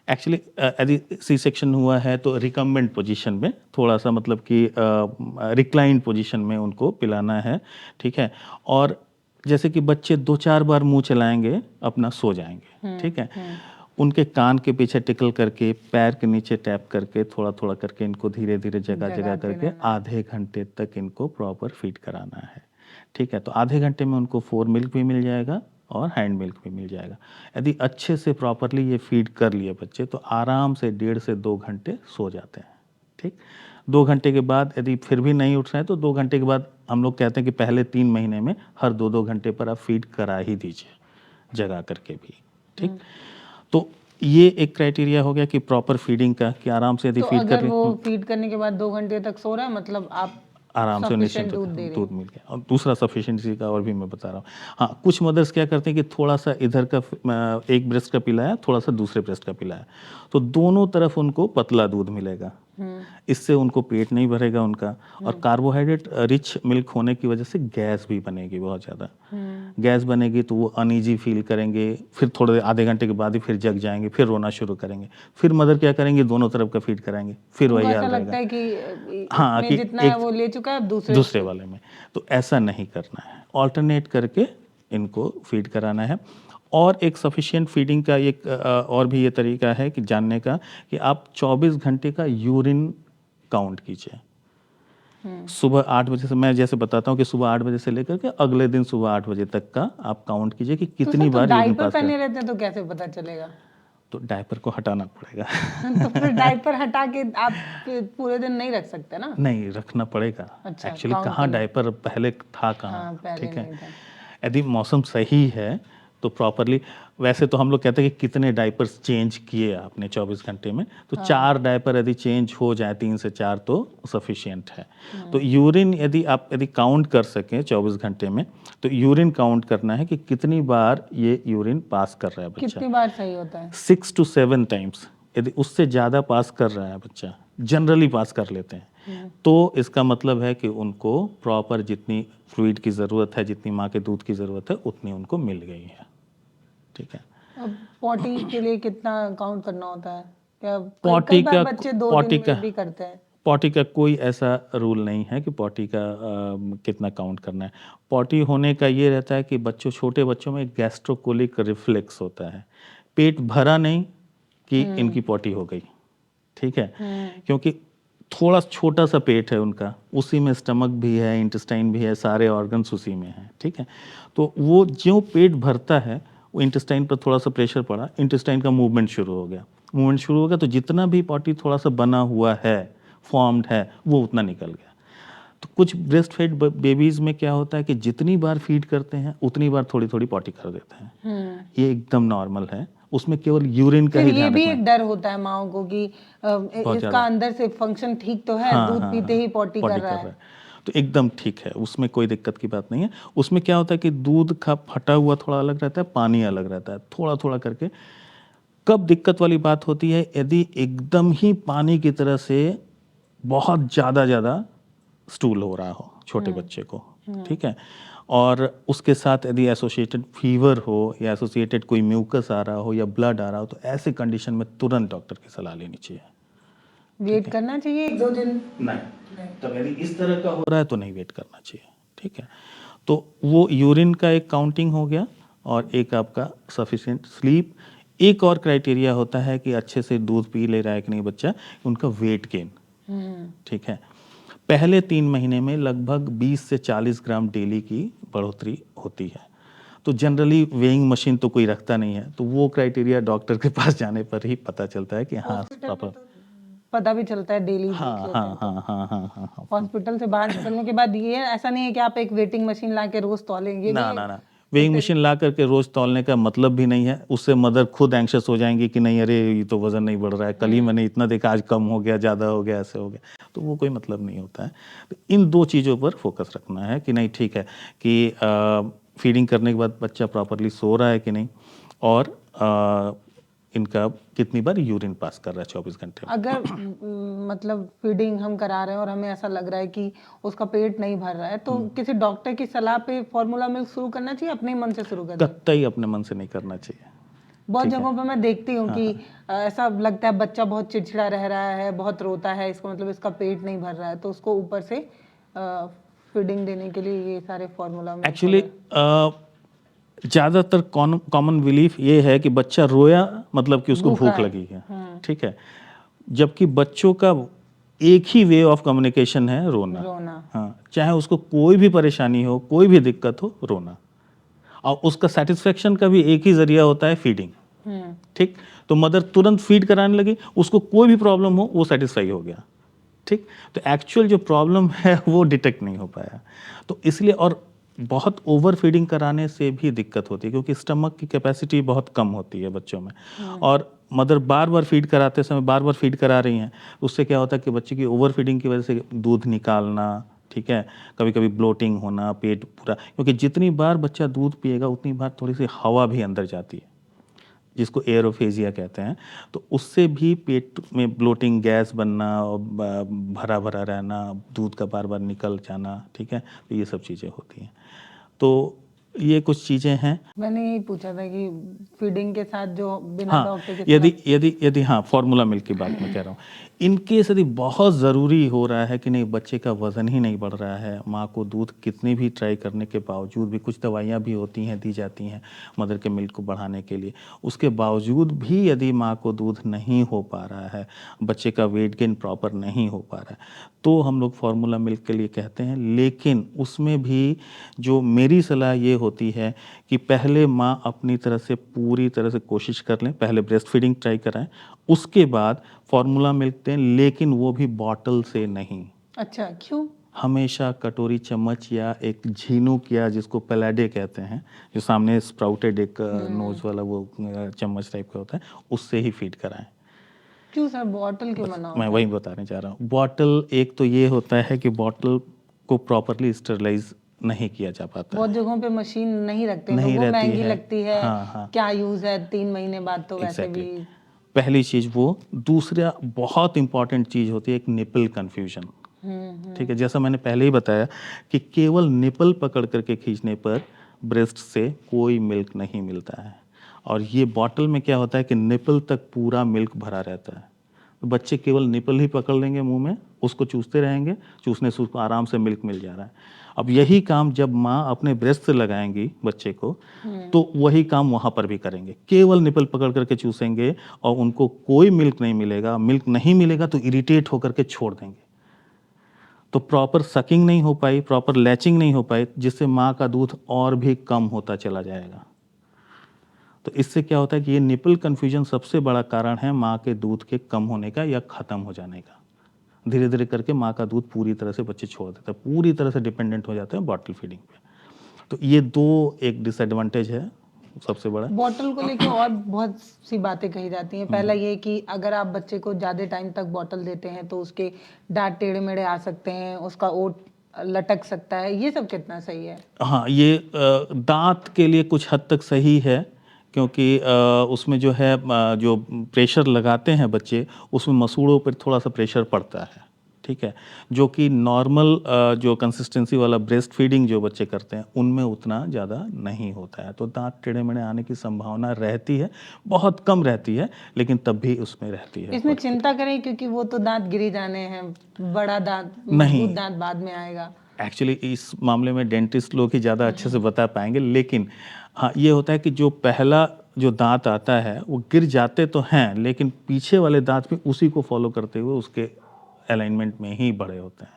एक्चुअली यदि सी सेक्शन हुआ है तो रिकम्बेंट पोजीशन में, थोड़ा सा मतलब कि रिक्लाइंड पोजीशन में उनको पिलाना है। ठीक है, और जैसे कि बच्चे 2-4 बार मुंह चलाएंगे अपना सो जाएंगे। ठीक है, उनके कान के पीछे टिकल करके, पैर के नीचे टैप करके, थोड़ा थोड़ा करके इनको धीरे धीरे जगह जगह करके आधे घंटे तक इनको प्रॉपर फीड कराना है। ठीक है, तो आधे घंटे में उनको 4 मिल्क भी मिल जाएगा और हैंड मिल्क भी मिल जाएगा। यदि अच्छे से प्रॉपरली ये फीड कर लिए बच्चे तो आराम से 1.5 से 2 घंटे सो जाते हैं। ठीक। 2 घंटे के बाद यदि फिर भी नहीं उठ रहे हैं तो 2 घंटे के बाद हम लोग कहते हैं कि पहले 3 महीने में हर 2-2 घंटे पर आप फीड करा ही दीजिए, जगा करके भी, ठीक। तो ये एक क्राइटेरिया हो गया कि प्रॉपर फीडिंग का, कि आराम से यदि तो फीड कर अगर वो फीड करने के बाद 2 घंटे तक सो रहा है, मतलब आप आराम से सफिशिएंट निश्चिंत दूध दे रहे दूध मिल गया। और दूसरा सफिशिएंसी का और भी मैं बता रहा हूँ। हाँ, कुछ मदर्स क्या करते हैं कि थोड़ा सा इधर का एक ब्रेस्ट का पिलाया, थोड़ा सा दूसरे ब्रेस्ट का पिलाया, तो दोनों तरफ उनको पतला दूध मिलेगा। इससे उनको पेट नहीं भरेगा उनका, और कार्बोहाइड्रेट रिच मिल्क होने की वजह से गैस भी बनेगी बहुत ज़्यादा। गैस बनेगी तो वो अनईजी फील करेंगे, फिर थोड़े आधे घंटे के बाद ही फिर जग जाएंगे, फिर रोना शुरू करेंगे। फिर मदर क्या करेंगे, दोनों तरफ का फीड कराएंगे, फिर वही उनको हाल ऐसा लगता रहेगा। है कि हाँ, इसमें कि जितना है एक वो ले चुका है, अब दूसरे वाले में। तो ऐसा नहीं करना है, ऑल्टरनेट करके इनको फीड कराना है। और एक सफिशिएंट फीडिंग का एक और भी ये तरीका है कि जानने का, कि आप 24 घंटे का यूरिन काउंट कीजिए। सुबह 8 बजे से, मैं जैसे बताता हूँ कि सुबह 8 बजे से लेकर के अगले दिन सुबह 8 बजे तक का आप काउंट कीजिए कि तो कितनी सर, तो बार यूरिन डायपर पास कर। पहने रहते हैं तो कैसे पता चलेगा? तो डायपर को हटाना पड़ेगा। तो फिर डायपर हटा के आप पूरे दिन नहीं रख सकते ना? नहीं, रखना पड़ेगा। अच्छा, एक्चुअली count कहाँ करना। डायपर पहले था कहाँ, हाँ, पहले ठीक है। नहीं था। यदि मौसम सही है तो प्रॉपरली, वैसे तो हम लोग कहते हैं कि कितने डायपर्स चेंज किए आपने 24 घंटे में, तो 4 डायपर यदि चेंज हो जाए, 3 से 4 तो सफिशिएंट है। तो यूरिन यदि काउंट कर सकें 24 घंटे में, तो यूरिन काउंट करना है कि कितनी बार ये यूरिन पास कर रहा है बच्चा। कितनी बार सही होता है? 6 to 7 टाइम्स। यदि उससे ज़्यादा पास कर रहा है बच्चा, जनरली पास कर लेते हैं, तो इसका मतलब है कि उनको प्रॉपर जितनी फ्लूइड की ज़रूरत है, जितनी माँ के दूध की ज़रूरत है, उतनी उनको मिल गई है, ठीक है। अब पॉटी के लिए कितना काउंट करना होता है? क्या पॉटी कई बार का बच्चे 2 पॉटी दिन का में भी करते हैं। पॉटी का कोई ऐसा रूल नहीं है कि पॉटी का कितना काउंट करना है। पॉटी होने का ये रहता है कि छोटे बच्चों में गैस्ट्रोकोलिक रिफ्लेक्स होता है। पेट भरा नहीं कि इनकी पॉटी हो गई, ठीक है। क्योंकि थोड़ा छोटा सा पेट है उनका, उसी में स्टमक भी है, इंटेस्टाइन भी है, सारे ऑर्गन्स उसी में हैं, ठीक है। तो वो जो पेट भरता है, वो इंटेस्टाइन पर थोड़ा सा प्रेशर पड़ा, इंटेस्टाइन का मूवमेंट शुरू हो गया, तो जितना भी पॉटी थोड़ा सा बना हुआ है, फॉर्म्ड है, वो उतना निकल गया। तो कुछ ब्रेस्ट फेड बेबीज में क्या होता है कि जितनी बार फीड करते हैं उतनी बार थोड़ी थोड़ी पॉटी कर देते हैं। ये एकदम नॉर्मल है, उसमें केवल यूरिन का फिर ही ये ध्यान भी रखना एक है। डर होता है माओ को कि बहुत इसका ज़्यादा। अंदर से फंक्शन ठीक तो है, हाँ, दूध हाँ, पीते हाँ, ही पॉटी कर रहा है। तो एकदम ठीक है, उसमें कोई दिक्कत की बात नहीं है। उसमें क्या होता है कि दूध का फटा हुआ थोड़ा अलग रहता है, पानी अलग रहता है, थोड़ा थोड़ा करके। कब दिक्कत वाली बात होती है, यदि एकदम ही पानी की तरह से बहुत ज़्यादा स्टूल हो रहा हो छोटे बच्चे को, ठीक है, और उसके साथ यदि एसोसिएटेड फीवर हो या एसोसिएटेड कोई म्यूकस आ रहा हो या ब्लड आ रहा हो, तो ऐसे कंडीशन में तुरंत डॉक्टर की सलाह लेनी चाहिए। वेट करना चाहिए 1-2 दिन? नहीं, तब यदि इस तरह का हो रहा है तो नहीं वेट करना चाहिए, ठीक है। तो वो यूरिन का एक काउंटिंग हो गया, और एक आपका सफिशिएंट स्लीप। एक और क्राइटेरिया होता है कि अच्छे से दूध पी ले रहा है कि नहीं बच्चा, उनका वेट गेन, ठीक है। पहले 3 महीने में लगभग 20 से 40 ग्राम डेली की बढ़ोतरी होती है। तो जनरली वेइंग मशीन तो कोई रखता नहीं है, तो वो क्राइटेरिया डॉक्टर के पास जाने पर ही पता चलता है कि हाँ प्रॉपर। पता भी चलता है डेली हाँ हाँ हाँ हाँ हाँ हाँ हाँ। हॉस्पिटल से बाहर निकलने के बाद। ये ऐसा नहीं है कि आप एक वेटिंग मशीन ला के रोज तौलेंगे। ना ना ना, वेइंग मशीन ला करके रोज तौलने का मतलब भी नहीं है। उससे मदर खुद एंग्शियस हो जाएंगी कि नहीं, अरे ये तो वजन नहीं बढ़ रहा है, कल ही मैंने इतना देखा, आज कम हो गया, ज़्यादा हो गया, ऐसे हो गया, तो वो कोई मतलब नहीं होता है। तो इन 2 चीज़ों पर फोकस रखना है कि नहीं ठीक है कि फीडिंग करने के बाद बच्चा प्रॉपरली सो रहा है कि नहीं, और इनका कितनी बार यूरिन पास कर रहा है 24 घंटे में। अगर मतलब फीडिंग हम करा रहे हैं और हमें ऐसा लग रहा है कि उसका पेट नहीं भर रहा है, तो किसी डॉक्टर की सलाह पे फॉर्मूला मिल्क शुरू करना चाहिए, अपने मन से शुरू करना? कतई अपने मन से नहीं करना चाहिए। बहुत जगहों पे मैं देखती हूँ कि ऐसा लगता है बच्चा बहुत चिड़चिड़ा रह रहा है, बहुत रोता है, इसका मतलब इसका पेट नहीं भर रहा है, तो उसको ऊपर से फीडिंग देने के लिए ये सारे फॉर्मूला मिल्क। एक्चुअली ज़्यादातर कॉमन बिलीफ ये है कि बच्चा रोया मतलब कि उसको भूख लगी है, ठीक है। जबकि बच्चों का एक ही वे ऑफ कम्युनिकेशन है, रोना। हाँ, चाहे उसको कोई भी परेशानी हो, कोई भी दिक्कत हो, रोना। और उसका सेटिस्फेक्शन का भी एक ही जरिया होता है, फीडिंग, ठीक। तो मदर तुरंत फीड कराने लगी, उसको कोई भी प्रॉब्लम हो, वो सेटिस्फाई हो गया, ठीक। तो एक्चुअल जो प्रॉब्लम है वो डिटेक्ट नहीं हो पाया, तो इसलिए और बहुत ओवर फीडिंग कराने से भी दिक्कत होती है, क्योंकि स्टमक की कैपेसिटी बहुत कम होती है बच्चों में, और मदर बार बार फीड कराते समय बार बार फीड करा रही हैं, उससे क्या होता है कि बच्चे की ओवर फीडिंग की वजह से दूध निकालना, ठीक है, कभी कभी ब्लोटिंग होना, पेट पूरा, क्योंकि जितनी बार बच्चा दूध पिएगा उतनी बार थोड़ी सी हवा भी अंदर जाती है, जिसको एयरोफेजिया कहते हैं, तो उससे भी पेट में ब्लोटिंग, गैस बनना और भरा भरा रहना, दूध का बार बार निकल जाना, ठीक है, तो ये सब चीज़ें होती हैं। तो ये कुछ चीज़ें हैं। मैंने यही पूछा था कि फीडिंग के साथ जो बिना हाँ, डॉक्टर के यदि सलाह। यदि यदि हाँ, फॉर्मूला मिल्क की बात मैं कह रहा हूँ। इन केस यदि बहुत ज़रूरी हो रहा है कि नहीं, बच्चे का वज़न ही नहीं बढ़ रहा है, माँ को दूध कितनी भी ट्राई करने के बावजूद भी, कुछ दवाइयाँ भी होती हैं, दी जाती हैं मदर के मिल्क को बढ़ाने के लिए, उसके बावजूद भी यदि माँ को दूध नहीं हो पा रहा है, बच्चे का वेट गेन प्रॉपर नहीं हो पा रहा है, तो हम लोग फार्मूला मिल्क के लिए कहते हैं। लेकिन उसमें भी जो मेरी सलाह ये होती है कि पहले माँ अपनी तरह से पूरी तरह से कोशिश कर लें, पहले ब्रेस्ट फीडिंग ट्राई कराएं, उसके बाद फार्मूला मिल्क दें, लेकिन वो भी बॉटल से नहीं। अच्छा, क्यों? हमेशा कटोरी चम्मच या एक झीनूक, या जिसको पेलाडे कहते हैं, जो सामने स्प्राउटेड एक नोज वाला वो चम्मच टाइप का होता है, उससे ही फीड कराएं। क्यों सर, बॉटल क्यों मना मैं होता वही है? बताने जा रहा हूँ। बॉटल, एक तो ये होता है कि बॉटल को प्रॉपरली स्टरलाइज नहीं किया जा पाता बहुत है, जगहों पे मशीन नहीं रखते हैं, तो नहीं वो रहती महंगी है। लगती है। हाँ हाँ, क्या यूज है, 3 महीने बाद तो वैसे भी। एग्जैक्टली। पहली चीज़ वो, दूसरा बहुत इंपॉर्टेंट चीज़ होती है एक निपल कन्फ्यूजन, ठीक है। जैसा मैंने पहले ही बताया कि केवल निपल पकड़ करके खींचने पर ब्रेस्ट से कोई मिल्क नहीं मिलता है, और ये बॉटल में क्या होता है कि निपल तक पूरा मिल्क भरा रहता है, तो बच्चे केवल निपल ही पकड़ लेंगे मुंह में, उसको चूसते रहेंगे, चूसने से उसको आराम से मिल्क मिल जा रहा है। अब यही काम जब माँ अपने ब्रेस्ट से लगाएंगी बच्चे को, तो वही काम वहाँ पर भी करेंगे, केवल निपल पकड़ करके चूसेंगे और उनको कोई मिल्क नहीं मिलेगा, मिल्क नहीं मिलेगा तो इरिटेट होकर के छोड़ देंगे, तो प्रॉपर सकिंग नहीं हो पाई, प्रॉपर लैचिंग नहीं हो पाई, जिससे माँ का दूध और भी कम होता चला जाएगा। तो इससे क्या होता है कि ये निपल कन्फ्यूजन सबसे बड़ा कारण है माँ के दूध के कम होने का या ख़त्म हो जाने का। धीरे धीरे करके माँ का दूध पूरी तरह से बच्चे छोड़ देते हैं, पूरी तरह से डिपेंडेंट हो जाते हैं बॉटल फीडिंग पे। तो ये दो एक डिसएडवांटेज है सबसे बड़ा। बॉटल को लेके और बहुत सी बातें कही जाती हैं। पहला ये कि अगर आप बच्चे को ज्यादा टाइम तक बॉटल देते हैं तो उसके दांत टेढ़े मेढ़े आ सकते हैं, उसका ओठ लटक सकता है, ये सब कितना सही है? हाँ, ये दांत के लिए कुछ हद तक सही है, क्योंकि उसमें जो है जो प्रेशर लगाते हैं बच्चे, उसमें मसूड़ों पर थोड़ा सा प्रेशर पड़ता है, ठीक है, जो कि नॉर्मल जो कंसिस्टेंसी वाला ब्रेस्ट फीडिंग जो बच्चे करते हैं उनमें उतना ज़्यादा नहीं होता है, तो दांत टेढ़े मेढ़े आने की संभावना रहती है, बहुत कम रहती है, लेकिन तब भी उसमें रहती है। इसमें चिंता करें क्योंकि वो तो दांत गिरी जाने हैं, बड़ा दांत, नहीं, मजबूत दांत बाद में आएगा। एक्चुअली इस मामले में डेंटिस्ट लोग ही ज़्यादा अच्छे से बता पाएंगे, लेकिन हाँ, ये होता है कि जो पहला जो दांत आता है वो गिर जाते तो हैं, लेकिन पीछे वाले दांत भी उसी को फॉलो करते हुए उसके अलाइनमेंट में ही बड़े होते हैं,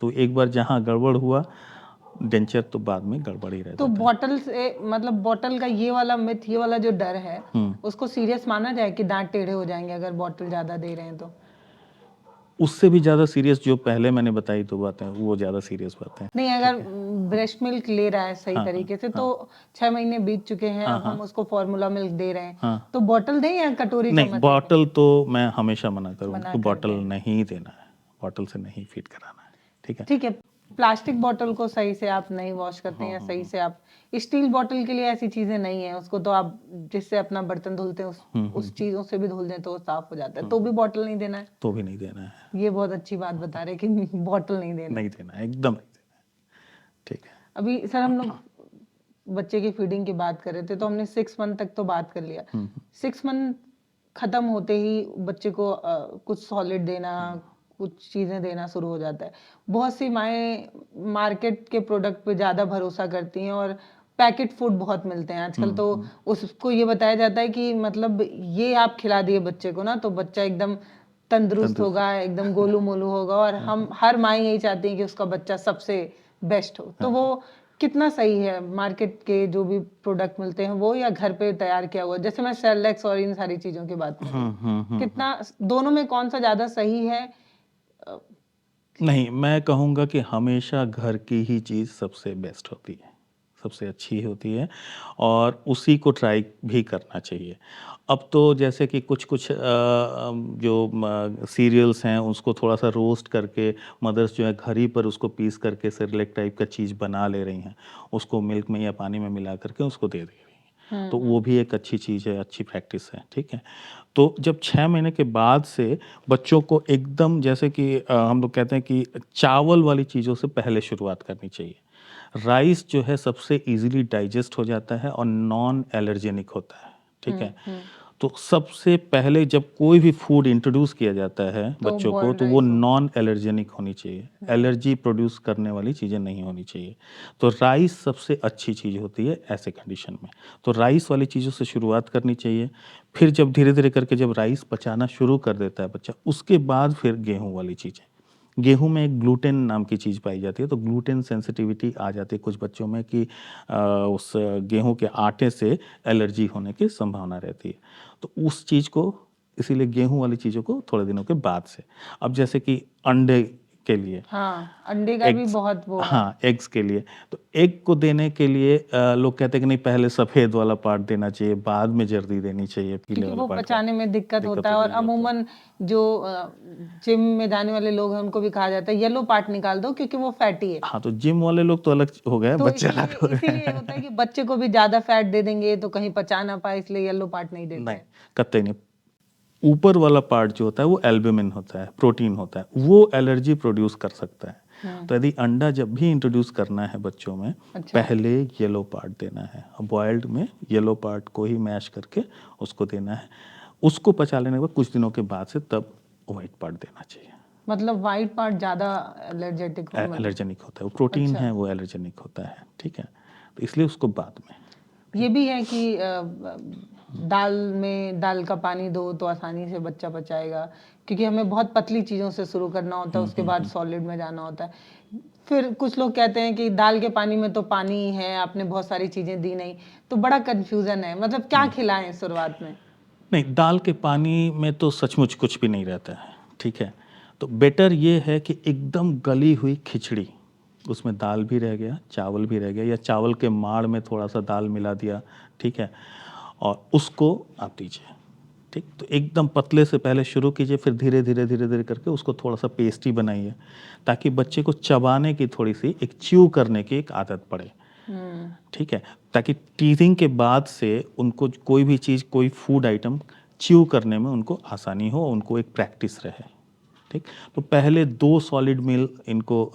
तो एक बार जहाँ गड़बड़ हुआ डेंचर, तो बाद में गड़बड़ ही रह तो जाता है। बॉटल से मतलब बॉटल का ये वाला मिथ, ये वाला जो डर है, उसको सीरियस माना जाए कि दांत टेढ़े हो जाएंगे अगर बॉटल ज्यादा दे रहे हैं तो? उससे भी ज़्यादा सीरियस जो पहले मैंने बताई दो बातें, वो ज़्यादा सीरियस बातें हैं। नहीं, अगर ब्रेस्ट मिल्क ले रहा है सही हाँ तरीके से, हाँ तो 6 महीने बीत चुके हैं, हाँ अब हाँ हम उसको फॉर्मूला मिल्क दे रहे हैं, हाँ, तो बॉटल दें या कटोरी नहीं, चम्मच से दें? बॉटल तो मैं हमेशा मना करूँगा मना कि कर बॉटल दें। नहीं देना है, बॉटल से नहीं फीड कराना है, ठीक है। ठीक है, प्लास्टिक बॉटल को सही से आप नहीं वॉश करते हैं, या सही से आप, स्टील बॉटल के लिए ऐसी चीजें नहीं है, उसको तो आप जिससे अपना बर्तन धुलते हैं उस चीजों से भी धुल दें तो वो साफ हो जाता है, तो भी बॉटल नहीं देना है? तो भी नहीं देना है, ये बहुत अच्छी बात बता रहे हैं कि बॉटल नहीं देना। नहीं देना है, एकदम नहीं देना है, ठीक है। अभी सर हम लोग बच्चे की फीडिंग की बात कर रहे थे, तो हमने 6 मंथ तक तो बात कर लिया। 6 मंथ खत्म होते ही बच्चे को कुछ सॉलिड देना, कुछ चीजें देना शुरू हो जाता है। बहुत सी माएँ मार्केट के प्रोडक्ट पे ज्यादा भरोसा करती हैं और पैकेट फूड बहुत मिलते हैं आजकल, तो उसको ये बताया जाता है कि मतलब ये आप खिला दिए बच्चे को ना तो बच्चा एकदम तंदुरुस्त होगा, एकदम गोलू मोलू होगा, और हम हर माँ यही चाहती है कि उसका बच्चा सबसे बेस्ट हो। तो वो कितना सही है, मार्केट के जो भी प्रोडक्ट मिलते हैं वो, या घर पे तैयार किया हुआ? जैसे मैं सेरेलैक्स और इन सारी चीजों की बात कर रही हूँ, कितना दोनों में कौन सा ज्यादा सही है? नहीं, मैं कहूँगा कि हमेशा घर की ही चीज़ सबसे बेस्ट होती है, सबसे अच्छी होती है और उसी को ट्राई भी करना चाहिए। अब तो जैसे कि कुछ-कुछ जो सीरियल्स हैं उसको थोड़ा-सा रोस्ट करके मदर्स जो है घर ही पर उसको पीस करके सेरेलैक टाइप का चीज़ बना ले रही हैं। उसको मिल्क में या पानी में मिला करके उसको दे रही हैं। तो वो भी एक अच्छी चीज़ है, अच्छी प्रैक्टिस है, ठीक है? तो जब 6 महीने के बाद से बच्चों को एकदम जैसे कि हम लोग कहते हैं कि चावल वाली चीज़ों से पहले शुरुआत करनी चाहिए। राइस जो है सबसे ईज़िली डाइजेस्ट हो जाता है और नॉन एलर्जेनिक होता है, ठीक है? तो सबसे पहले जब कोई भी फूड इंट्रोड्यूस किया जाता है तो बच्चों को बॉइल्ड तो वो राइस हो। नॉन एलर्जेनिक होनी चाहिए, एलर्जी प्रोड्यूस करने वाली चीज़ें नहीं होनी चाहिए। तो राइस सबसे अच्छी चीज़ होती है ऐसे कंडीशन में। तो राइस वाली चीज़ों से शुरुआत करनी चाहिए। फिर जब धीरे-धीरे करके जब राइस पचाना शुरू कर देता है बच्चा, उसके बाद फिर गेहूँ वाली चीज़ें। गेहूँ में एक ग्लूटेन नाम की चीज़ पाई जाती है, तो ग्लूटेन सेंसिटिविटी आ जाती है कुछ बच्चों में कि उस गेहूँ के आटे से एलर्जी होने की संभावना रहती है। तो उस चीज़ को इसीलिए गेहूँ वाली चीज़ों को थोड़े दिनों के बाद से। अब जैसे कि अंडे के लिए हाँ, अंडे का भी एग्स बहुत वो है। हाँ, एग्स के लिए। तो एग को देने के लिए लोग कहते हैं कि नहीं पहले सफ़ेद वाला पार्ट देना चाहिए, बाद में जर्दी देनी चाहिए, पीले क्योंकि वाला वो पार्ट का पचाने में दिक्कत दिक्कत होता है, होता और ही होता है। अमूमन जो जिम में जाने वाले लोग हैं उनको भी कहा जाता है येलो पार्ट निकाल दो क्योंकि वो फैटी है। हाँ, तो जिम वाले लोग तो अलग हो गए, तो बच्चे अलग इसीलिए हो इसीलिए गए। होता है कि बच्चे को भी ज्यादा फैट दे देंगे तो कहीं पचा ना पाए, इसलिए येलो पार्ट नहीं देते नहीं, हैं। कतई नहीं। ऊपर वाला पार्ट जो होता है वो एल्ब्यूमिन होता है, प्रोटीन होता है, वो एलर्जी प्रोड्यूस कर सकता है। तो यदि अंडा जब भी इंट्रोड्यूस करना है बच्चों में, अच्छा। पहले येलो पार्ट देना है। बॉइल्ड में येलो पार्ट को ही मैश करके उसको देना है। उसको पचा लेने के बाद कुछ दिनों के बाद से तब व्हाइट पार्ट देना चाहिए। मतलब वाइट पार्ट ज्यादा एलर्जेटिक हो, मतलब। एलर्जेनिक होता है, वो प्रोटीन अच्छा, है, वो एलर्जेनिक होता है, ठीक है? तो इसलिए उसको बाद में। ये भी है कि दाल में दाल का पानी दो तो आसानी से बच्चा पचाएगा, क्योंकि हमें बहुत पतली चीज़ों से शुरू करना होता है, उसके बाद सॉलिड में जाना होता है। फिर कुछ लोग कहते हैं कि दाल के पानी में तो पानी ही है, आपने बहुत सारी चीज़ें दी नहीं, तो बड़ा कन्फ्यूज़न है, मतलब क्या खिलाएं शुरुआत में। नहीं, दाल के पानी में तो सचमुच कुछ भी नहीं रहता है, ठीक है? तो बेटर ये है कि एकदम गली हुई खिचड़ी, उसमें दाल भी रह गया, चावल भी रह गया या चावल के माड़ में थोड़ा-सा दाल मिला दिया, ठीक है? और उसको आप दीजिए, ठीक? तो एकदम पतले से पहले शुरू कीजिए, फिर धीरे-धीरे, धीरे-धीरे करके उसको थोड़ा-सा पेस्टी बनाइए, ताकि बच्चे को चबाने की थोड़ी-सी एक च्यू करने की एक आदत पड़े। ठीक है? ताकि टीथिंग के बाद से उनको कोई भी चीज़, कोई फूड आइटम च्यू करने में उनको आसानी हो, उनको एक प्रैक्टिस रहे, ठीक? तो पहले 2 सॉलिड मील इनको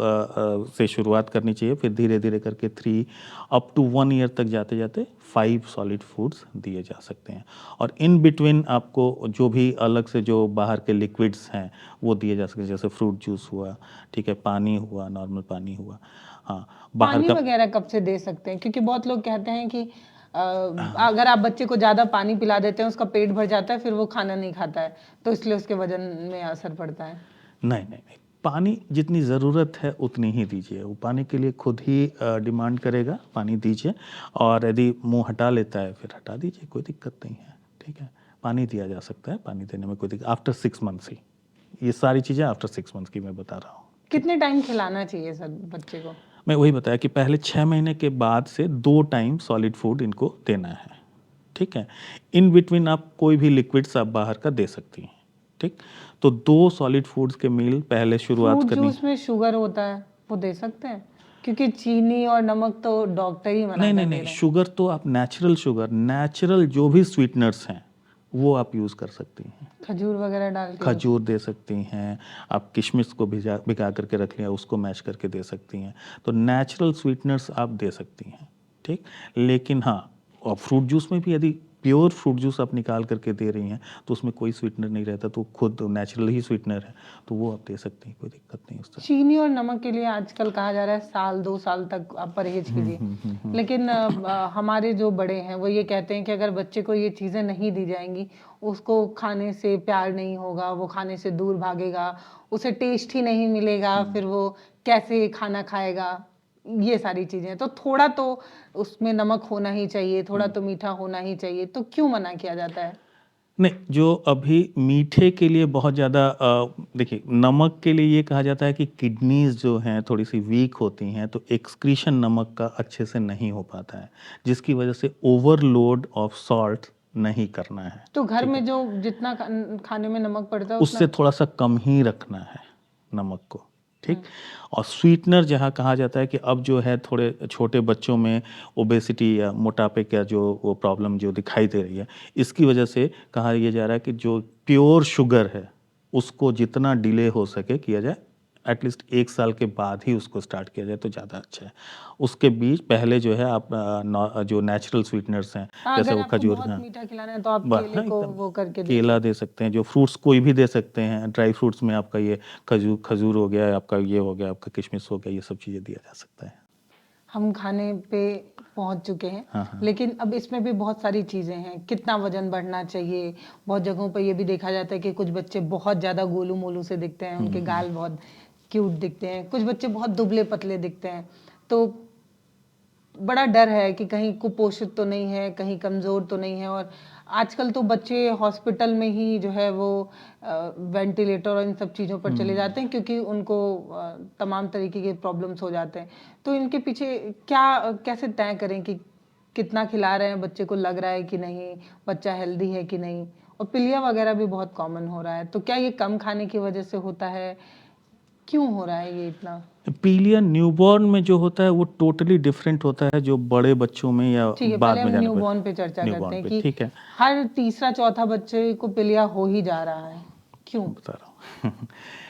से शुरुआत करनी चाहिए, फिर धीरे-धीरे करके 3 अप टू 1 ईयर तक जाते-जाते 5 सॉलिड फूड्स दिए जा सकते हैं। और इन बिटवीन आपको जो भी अलग से जो बाहर के लिक्विड्स हैं, वो दिए जा सकते हैं, जैसे फ्रूट जूस हुआ, ठीक है? पानी हुआ, नॉर्मल पानी हुआ। हाँ, बाहर पानी का वगैरह कब से दे सकते हैं, क्योंकि बहुत लोग कहते हैं कि अगर आप बच्चे को ज़्यादा पानी पिला देते हैं उसका पेट भर जाता है, फिर वो खाना नहीं खाता है, तो इसलिए उसके वजन में असर पड़ता है। नहीं, नहीं, नहीं। पानी जितनी ज़रूरत है उतनी ही दीजिए। वो पानी के लिए खुद ही डिमांड करेगा, पानी दीजिए और यदि मुँह हटा लेता है फिर हटा दीजिए, कोई दिक्कत नहीं है, ठीक है? पानी दिया जा सकता है, पानी देने में कोई दिक्कत आफ्टर 6 मंथ्स ही। ये सारी चीज़ें आफ्टर 6 मंथ्स की मैं बता रहा हूँ। कितने टाइम खिलाना चाहिए सर बच्चे को। मैं वही बताया कि पहले 6 महीने के बाद से 2 टाइम सॉलिड फूड इनको देना है, ठीक है? इन बिटवीन आप कोई भी लिक्विड्स आप बाहर का दे सकती हैं, ठीक? तो 2 सॉलिड फूड्स के मील पहले शुरुआत फ्रूट करनी। जूस में शुगर होता है, वो दे सकते हैं, क्योंकि चीनी और नमक तो डॉक्टर ही मना नहीं, कर नहीं, दे नहीं, रहे हैं। शुगर तो आप नेचुरल शुगर, नेचुरल जो भी स्वीटनर्स हैं, वो आप यूज़ कर सकती हैं। खजूर वगैरह डाल के भी। खजूर दे सकती हैं, आप किशमिश को भिगा करके रख लिया, उसको मैश करके दे सकती हैं। तो नेचुरल स्वीटनर्स आप दे सकती हैं, ठीक? लेकिन हाँ, और फ्रूट जूस में भी यदि प्योर फ्रूट जूस आप निकाल करके दे रही हैं, तो उसमें कोई स्वीटनर नहीं रहता, तो खुद नेचुरल ही स्वीटनर है, तो वो आप दे सकती हैं, कोई दिक्कत नहीं उससे। चीनी और नमक के लिए आजकल कहा जा रहा है साल 2 साल तक आप परहेज कीजिए, लेकिन हमारे जो बड़े हैं वो ये कहते हैं कि अगर बच्चे को ये चीज़ें नहीं दी जाएंगी, उसको खाने से प्यार नहीं होगा, वो खाने से दूर भागेगा, उसे टेस्ट ही नहीं मिलेगा, फिर वो कैसे खाना खाएगा, ये सारी चीज़ें। तो थोड़ा तो उसमें नमक होना ही चाहिए, थोड़ा तो मीठा होना ही चाहिए, तो क्यों मना किया जाता है। नहीं, जो अभी मीठे के लिए बहुत ज़्यादा देखिए, नमक के लिए ये कहा जाता है कि किडनीज जो हैं थोड़ी सी वीक होती हैं, तो एक्सक्रीशन नमक का अच्छे से नहीं हो पाता है, जिसकी वजह से ओवरलोड ऑफ सॉल्ट नहीं करना है। तो घर ठीक में है, जो जितना खाने में नमक पड़ता है उससे उतना। थोड़ा सा कम ही रखना है नमक को। ठीक। और स्वीटनर जहाँ कहा जाता है कि अब जो है थोड़े छोटे बच्चों में ओबेसिटी या मोटापे का जो वो प्रॉब्लम जो दिखाई दे रही है, इसकी वजह से कहा यह जा रहा है कि जो प्योर शुगर है उसको जितना डिले हो सके किया जाए, एटलीस्ट 1 साल के बाद ही उसको स्टार्ट किया जाए तो ज़्यादा अच्छा है। उसके बीच पहले जो है आप जो नेचुरल स्वीटनर्स हैं, हाँ, जैसे अगर वो आपको खजूर बहुत हैं, मीठा खिलाना है तो आप केले हाँ को एकदम, वो करके दे केला सकते दे सकते हैं, जो फ्रूट्स कोई भी दे सकते हैं, ड्राई फ्रूट्स में आपका ये खजूर हो गया, आपका ये हो गया, आपका किशमिश हो गया, ये सब चीज़ें दिया जा सकता है। हम खाने पे पहुंच चुके हैं। हाँ हाँ। लेकिन अब इसमें भी बहुत सारी चीज़ें हैं, कितना वजन बढ़ना चाहिए। बहुत जगहों पर ये भी देखा जाता है कि कुछ बच्चे बहुत ज़्यादा गोलू मोलू से दिखते हैं, उनके गाल बहुत क्यूट दिखते हैं, कुछ बच्चे बहुत दुबले पतले दिखते हैं। तो बड़ा डर है कि कहीं कुपोषित तो नहीं है, कहीं कमज़ोर तो नहीं है। और आजकल तो बच्चे हॉस्पिटल में ही जो है वो वेंटिलेटर और इन सब चीज़ों पर चले जाते हैं, क्योंकि उनको तमाम तरीके के प्रॉब्लम्स हो जाते हैं। तो इनके पीछे क्या कैसे तय करें कि कितना खिला रहे हैं, बच्चे को लग रहा है कि नहीं, बच्चा हेल्दी है कि नहीं। और पीलिया वगैरह भी बहुत कॉमन हो रहा है, तो क्या ये कम खाने की वजह से होता है, क्यों हो रहा है ये इतना? पीलिया न्यूबॉर्न में जो होता है वो टोटली डिफरेंट होता है जो बड़े बच्चों में या ठीक है, बाद पहले हम में जाने पर। न्यूबॉर्न पे चर्चा करते न्यूबॉर्न हैं पे कि ठीक है, हर तीसरा चौथा बच्चे को पीलिया हो ही जा रहा है, क्यों? बता रहा हूँ।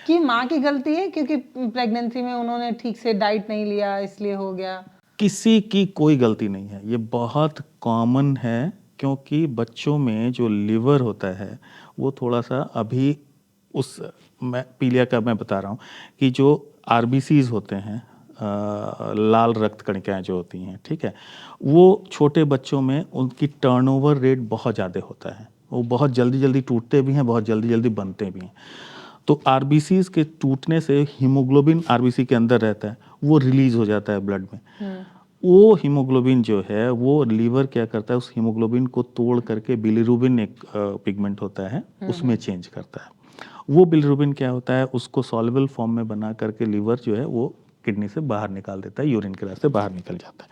कि माँ की गलती है क्योंकि प्रेगनेंसी में उन्होंने ठीक से डाइट नहीं लिया इसलिए हो गया? किसी की कोई गलती नहीं है, ये बहुत कॉमन है, क्योंकि बच्चों में जो लिवर होता है वो थोड़ा सा अभी उस मैं पीलिया का मैं बता रहा हूँ कि जो आरबीसीज होते हैं, लाल रक्त कणिकाएं जो होती हैं, ठीक है, वो छोटे बच्चों में उनकी टर्नओवर रेट बहुत ज़्यादा होता है, वो बहुत जल्दी जल्दी टूटते भी हैं, बहुत जल्दी जल्दी बनते भी हैं। तो आरबीसीज के टूटने से हीमोग्लोबिन आरबीसी के अंदर रहता है, वो रिलीज हो जाता है ब्लड में। वो हीमोग्लोबिन जो है वो लीवर क्या करता है, उस हीमोग्लोबिन को तोड़ करके बिलिरुबिन एक पिगमेंट होता है उसमें चेंज करता है। वो बिलिरुबिन क्या होता है, उसको सॉल्युबल फॉर्म में बना करके लीवर जो है वो किडनी से बाहर निकाल देता है, यूरिन के रास्ते बाहर निकल जाता है।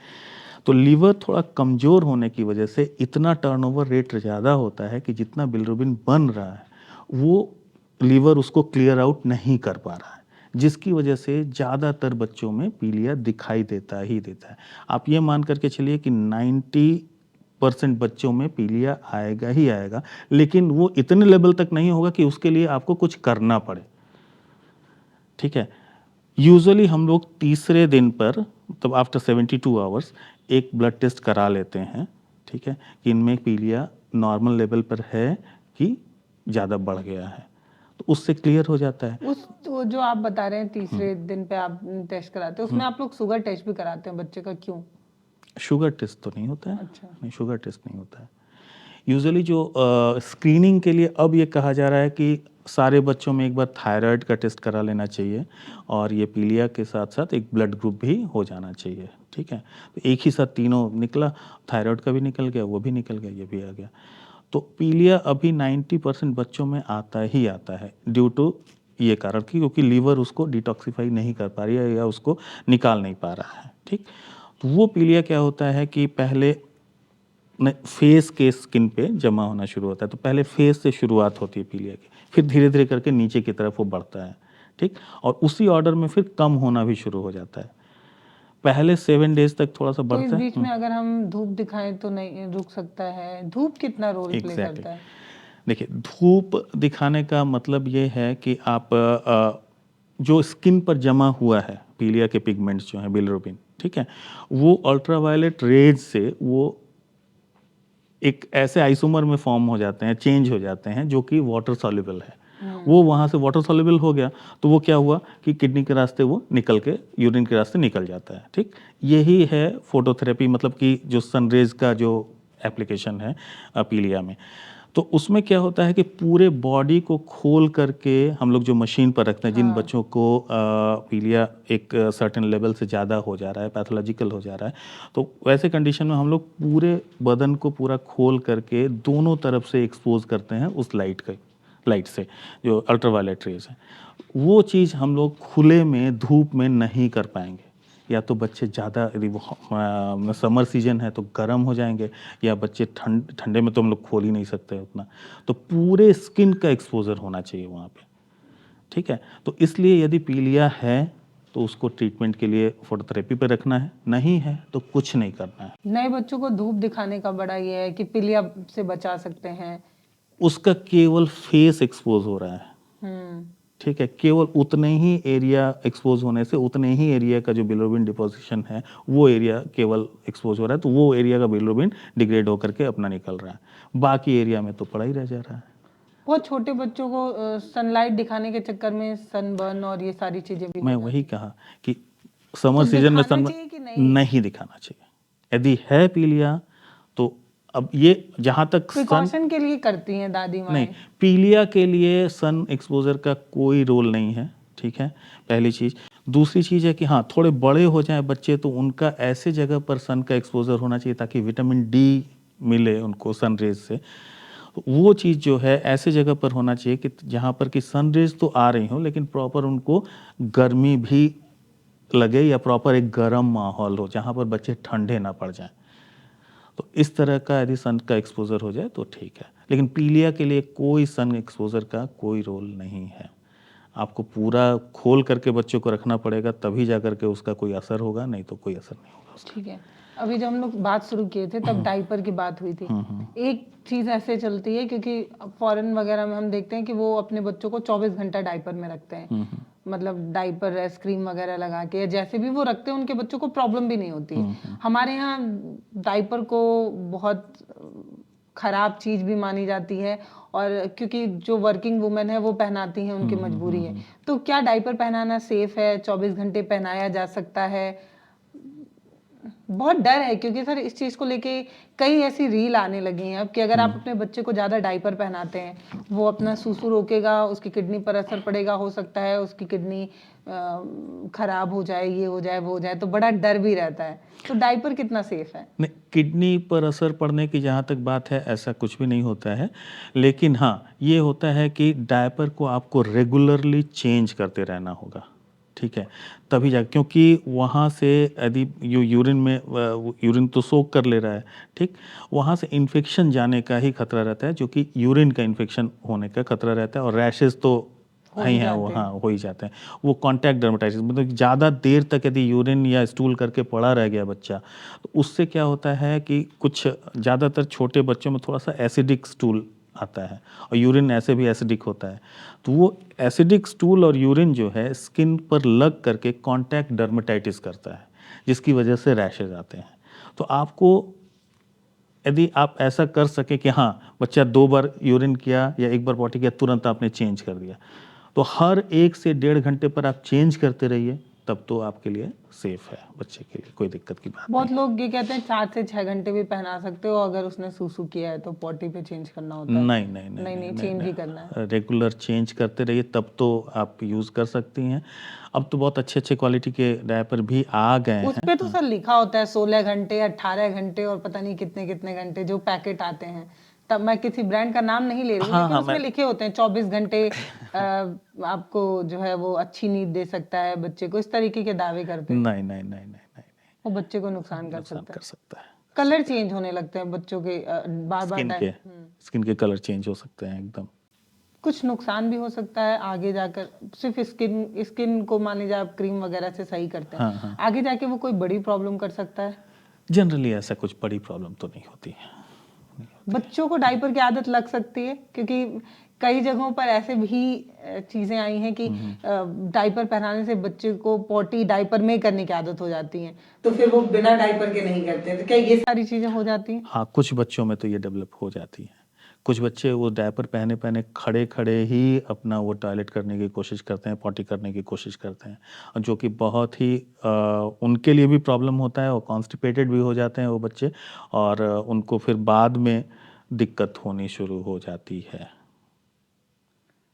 तो लीवर थोड़ा कमज़ोर होने की वजह से इतना टर्नओवर रेट ज़्यादा होता है कि जितना बिलिरुबिन बन रहा है वो लीवर उसको क्लियर आउट नहीं कर पा रहा है, जिसकी वजह से ज़्यादातर बच्चों में पीलिया दिखाई देता ही देता है। आप ये मान करके चलिए कि 90% बच्चों में पीलिया आएगा ही आएगा, लेकिन वो इतने लेवल तक नहीं होगा कि उसके लिए आपको कुछ करना पड़े। ठीक है, यूजुअली हम लोग तीसरे दिन पर, मतलब आफ्टर 72 आवर्स, एक ब्लड टेस्ट करा लेते हैं, ठीक है, कि इनमें पीलिया नॉर्मल लेवल पर है कि ज़्यादा बढ़ गया है, तो उससे क्लियर हो जाता है। उस तो जो आप बता रहे हैं तीसरे दिन पे आप टेस्ट कराते हैं, उसमें आप लोग शुगर टेस्ट भी कराते हैं बच्चे का, क्यों? शुगर टेस्ट तो नहीं होता है। अच्छा। नहीं, शुगर टेस्ट नहीं होता है। यूजुअली जो स्क्रीनिंग के लिए अब ये कहा जा रहा है कि सारे बच्चों में एक बार थायराइड का टेस्ट करा लेना चाहिए, और ये पीलिया के साथ साथ एक ब्लड ग्रुप भी हो जाना चाहिए। ठीक है, तो एक ही साथ तीनों निकला, थायराइड का भी निकल गया, वो भी निकल गया, ये भी आ गया। तो पीलिया अभी 90% बच्चों में आता ही आता है, ड्यू टू ये कारण कि क्योंकि लीवर उसको डिटॉक्सिफाई नहीं कर पा रही है या उसको निकाल नहीं पा रहा है। ठीक, तो वो पीलिया क्या होता है कि पहले फेस के स्किन पे जमा होना शुरू होता है, तो पहले फेस से शुरुआत होती है पीलिया की, फिर धीरे धीरे करके नीचे की तरफ वो बढ़ता है। ठीक, और उसी ऑर्डर में फिर कम होना भी शुरू हो जाता है। पहले 7 डेज तक थोड़ा सा तो इस बढ़ता है। बीच में अगर हम धूप दिखाएं तो नहीं रुक सकता है? धूप कितना रोल प्ले एग्जैक्टली करता है? देखिए, धूप दिखाने का मतलब ये है कि आप जो स्किन पर जमा हुआ है पीलिया के पिगमेंट्स जो हैं बिलिरुबिन, ठीक है, वो अल्ट्रावायलेट रेज से वो एक ऐसे आइसोमर में फॉर्म हो जाते हैं, चेंज हो जाते हैं, जो कि वाटर सॉल्युबल है। वो वहाँ से वाटर सॉल्युबल हो गया, तो वो क्या हुआ कि किडनी के रास्ते वो निकल के यूरिन के रास्ते निकल जाता है। ठीक, यही है फोटोथेरेपी, मतलब कि जो सनरेज का जो एप्लीकेशन है पीलिया में। तो उसमें क्या होता है कि पूरे बॉडी को खोल करके हम लोग जो मशीन पर रखते हैं, जिन बच्चों को पीलिया एक सर्टेन लेवल से ज़्यादा हो जा रहा है, पैथोलॉजिकल हो जा रहा है, तो वैसे कंडीशन में हम लोग पूरे बदन को पूरा खोल करके दोनों तरफ से एक्सपोज करते हैं उस लाइट से, जो अल्ट्रावायलेट रेज है। वो चीज़ हम लोग खुले में धूप में नहीं कर पाएंगे। या तो बच्चे ज़्यादा, यदि वो समर सीजन है तो गर्म हो जाएंगे, या बच्चे ठंडे में तो हम लोग खोल ही नहीं सकते उतना, तो पूरे स्किन का एक्सपोजर होना चाहिए वहाँ पे, ठीक है। तो इसलिए यदि पीलिया है तो उसको ट्रीटमेंट के लिए फोटोथेरेपी पे रखना है, नहीं है तो कुछ नहीं करना है। नए बच्चों को धूप दिखाने का बड़ा ये है कि पीलिया से बचा सकते हैं। उसका केवल फेस एक्सपोज हो रहा है, हम्म ठीक है। केवल उतने ही एरिया एक्सपोज होने से, उतने ही एरिया का जो बिलिरुबिन डिपोजिशन है वो एरिया केवल एक्सपोज हो रहा है, तो वो एरिया का बिलिरुबिन डिग्रेड होकर के अपना निकल रहा है, बाकी एरिया में तो पड़ा ही रह जा रहा है। बहुत छोटे बच्चों को सनलाइट दिखाने के चक्कर में सनबर्न और ये सारी चीजें भी मैं हो वही कहा कि समर तो सीजन में दिखाना सन चाहिए कि नहीं? नहीं दिखाना चाहिए। यदि है पीलिया तो अब ये जहाँ तक सन, प्रिकॉशन के लिए करती हैं दादी नहीं, माएँ। पीलिया के लिए सन एक्सपोजर का कोई रोल नहीं है, ठीक है, पहली चीज़। दूसरी चीज़ है कि हाँ, थोड़े बड़े हो जाएं बच्चे तो उनका ऐसे जगह पर सन का एक्सपोजर होना चाहिए ताकि विटामिन डी मिले उनको सन रेज से। तो वो चीज़ जो है ऐसे जगह पर होना चाहिए कि जहाँ पर कि सन रेज तो आ रही हो लेकिन प्रॉपर उनको गर्मी भी लगे, या प्रॉपर एक गर्म माहौल हो जहाँ पर बच्चे ठंडे ना पड़ जाएं। तो इस तरह का यदि सन का एक्सपोजर हो जाए तो ठीक है, लेकिन पीलिया के लिए कोई सन एक्सपोजर का कोई रोल नहीं है। आपको पूरा खोल करके बच्चों को रखना पड़ेगा, तभी जा करके उसका कोई असर होगा, नहीं तो कोई असर नहीं होगा उसका। ठीक है। अभी जब हम लोग बात शुरू किए थे तब डायपर की बात हुई थी। एक चीज ऐसे चलती है क्योंकि फॉरेन वगैरह में हम देखते हैं कि वो अपने बच्चों को 24 घंटा डायपर में रखते हैं, मतलब डायपर आइसक्रीम वगैरह लगा के, या जैसे भी वो रखते हैं उनके बच्चों को प्रॉब्लम भी नहीं होती है। हमारे यहाँ डायपर को बहुत खराब चीज भी मानी जाती है, और क्योंकि जो वर्किंग वुमेन है वो पहनाती हैं, उनकी मजबूरी है। तो क्या डायपर पहनाना सेफ है? 24 घंटे पहनाया जा सकता है? बहुत डर है क्योंकि सर इस चीज को लेके कई ऐसी रील आने लगी हैं अब कि अगर आप अपने बच्चे को ज्यादा डायपर पहनाते हैं, वो अपना सूसू रोकेगा, उसकी किडनी पर असर पड़ेगा, हो सकता है उसकी किडनी खराब हो जाए, ये हो जाए, वो हो जाए, तो बड़ा डर भी रहता है। तो डायपर कितना सेफ है? नहीं, किडनी पर असर पड़ने की जहाँ तक बात है ऐसा कुछ भी नहीं होता है, लेकिन हाँ ये होता है कि डायपर को आपको रेगुलरली चेंज करते रहना होगा, ठीक है, तभी जा, क्योंकि वहाँ से यदि यूरिन में यूरिन तो सोख कर ले रहा है, ठीक, वहाँ से इन्फेक्शन जाने का ही खतरा रहता है, जो कि यूरिन का इन्फेक्शन होने का खतरा रहता है, और रैशेज तो ही हैं वो, हाँ हो ही जाते हैं। वो कॉन्टैक्ट डर्मेटाइटिस, मतलब ज़्यादा देर तक यदि यूरिन या स्टूल करके पड़ा रह गया बच्चा, तो उससे क्या होता है कि कुछ ज़्यादातर छोटे बच्चों में थोड़ा सा एसिडिक स्टूल आता है, और यूरिन ऐसे भी एसिडिक होता है, तो वो एसिडिक स्टूल और यूरिन जो है स्किन पर लग करके कॉन्टैक्ट डर्मेटाइटिस करता है, जिसकी वजह से रैशेज आते हैं। तो आपको यदि आप ऐसा कर सके कि हाँ बच्चा 2 बार यूरिन किया या 1 बार पॉटी किया, तुरंत आपने चेंज कर दिया, तो हर 1 से 1.5 घंटे पर आप चेंज करते रहिए, तब तो आपके लिए सेफ है, बच्चे के लिए कोई दिक्कत की बात बहुत लोग ये कहते हैं 4 से 6 घंटे भी पहना सकते हो, अगर उसने सूसू किया है तो पॉटी पे चेंज करना होता है। नहीं नहीं नहीं नहीं, चेंज ही करना है। रेगुलर चेंज करते रहिए, तब तो आप यूज़ कर सकती हैं। अब तो बहुत अच्छे अच्छे क्वालिटी के डायपर भी आ गए उस हैं। पे तो सर लिखा होता है 16 घंटे, 18 घंटे और पता नहीं कितने कितने घंटे जो पैकेट आते हैं। तब मैं किसी ब्रांड का नाम नहीं ले रही हूँ, हाँ लेकिन हाँ, उसमें लिखे होते हैं 24 घंटे आपको जो है वो अच्छी नींद दे सकता है बच्चे को, इस तरीके के दावे करते हैं। नहीं नहीं नहीं नहीं नहीं, वो बच्चे को नुकसान कर नुकसान सकता कर है। सकता है। कलर चेंज होने लगते हैं बच्चों के बार बार स्किन के कलर चेंज हो सकते हैं एकदम। कुछ नुकसान भी हो सकता है आगे जाकर। सिर्फ स्किन को मान लीजिए आप क्रीम वगैरह से सही करते हैं, हाँ हाँ, आगे जाके वो कोई बड़ी प्रॉब्लम कर सकता है? जनरली ऐसा कुछ बड़ी प्रॉब्लम तो नहीं होती है। बच्चों को डायपर की आदत लग सकती है क्योंकि कई जगहों पर ऐसे भी चीजें आई हैं कि डायपर पहनाने से बच्चे को पॉटी डायपर में करने की आदत हो जाती है, तो फिर वो बिना डायपर के नहीं करते। तो क्या ये सारी चीजें हो जाती हैं? हाँ, कुछ बच्चों में तो ये डेवलप हो जाती है। कुछ बच्चे वो डायपर पहने पहने खड़े खड़े ही अपना वो टॉयलेट करने की कोशिश करते हैं, पॉटी करने की कोशिश करते हैं, और जो कि बहुत ही उनके लिए भी प्रॉब्लम होता है, और कॉन्स्टिपेटेड भी हो जाते हैं वो बच्चे, और उनको फिर बाद में दिक्कत होनी शुरू हो जाती है।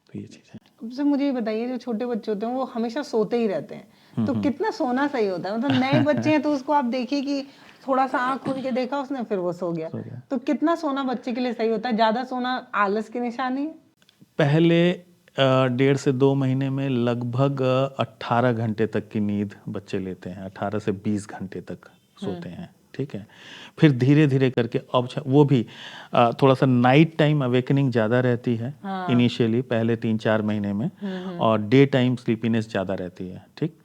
तो ये चीज़ है। अब से मुझे ये बताइए, जो छोटे बच्चे होते हैं वो हमेशा सोते ही रहते हैं, तो कितना सोना सही होता है? मतलब नए बच्चे हैं तो उसको आप देखिए कि थोड़ा सा आंख खोल के देखा उसने, फिर वो सो गया। सो गया। तो कितना सोना बच्चे के लिए सही होता है? ज्यादा सोना आलस की निशानी है? पहले 1.5 से 2 महीने में लगभग 18 घंटे तक की नींद बच्चे लेते हैं, 18 से 20 घंटे तक सोते हैं, ठीक है। फिर धीरे धीरे करके अब वो भी थोड़ा सा नाइट टाइम अवेकनिंग ज़्यादा रहती है इनिशियली पहले 3-4 महीने में, और डे टाइम स्लीपीनेस ज़्यादा रहती है, ठीक।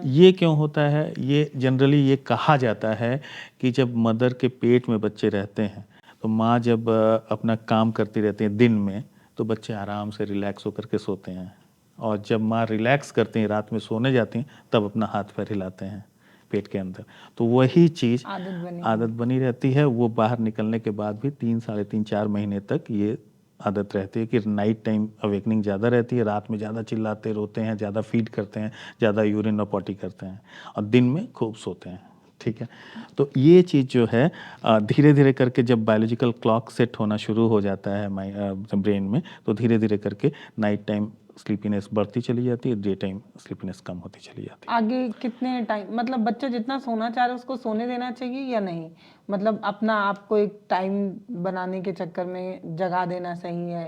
ये क्यों होता है? ये जनरली ये कहा जाता है कि जब मदर के पेट में बच्चे रहते हैं तो माँ जब अपना काम करती रहती है दिन में, तो बच्चे आराम से रिलैक्स होकर के सोते हैं, और जब माँ रिलैक्स करती हैं रात में सोने जाती हैं तब अपना हाथ पैर हिलाते हैं पेट के अंदर। तो वही चीज़ आदत बनी रहती है। वो बाहर निकलने के बाद भी 3, साढ़े 3, 4 महीने तक ये आदत रहती है कि नाइट टाइम अवेकनिंग ज़्यादा रहती है, रात में ज़्यादा चिल्लाते रोते हैं, ज़्यादा फीड करते हैं, ज़्यादा यूरिन और पॉटी करते हैं, और दिन में खूब सोते हैं, ठीक है। तो ये चीज़ जो है धीरे धीरे करके जब बायोलॉजिकल क्लॉक सेट होना शुरू हो जाता है ब्रेन में, तो धीरे धीरे करके नाइट टाइम स्लीपीनेस बढ़ती चली जाती है, डे टाइम स्लीपीनेस कम होती चली जाती है। आगे कितने टाइम, मतलब बच्चा जितना सोना चाह रहा है उसको सोने देना चाहिए या नहीं? मतलब अपना आपको एक टाइम बनाने के चक्कर में जगा देना सही है,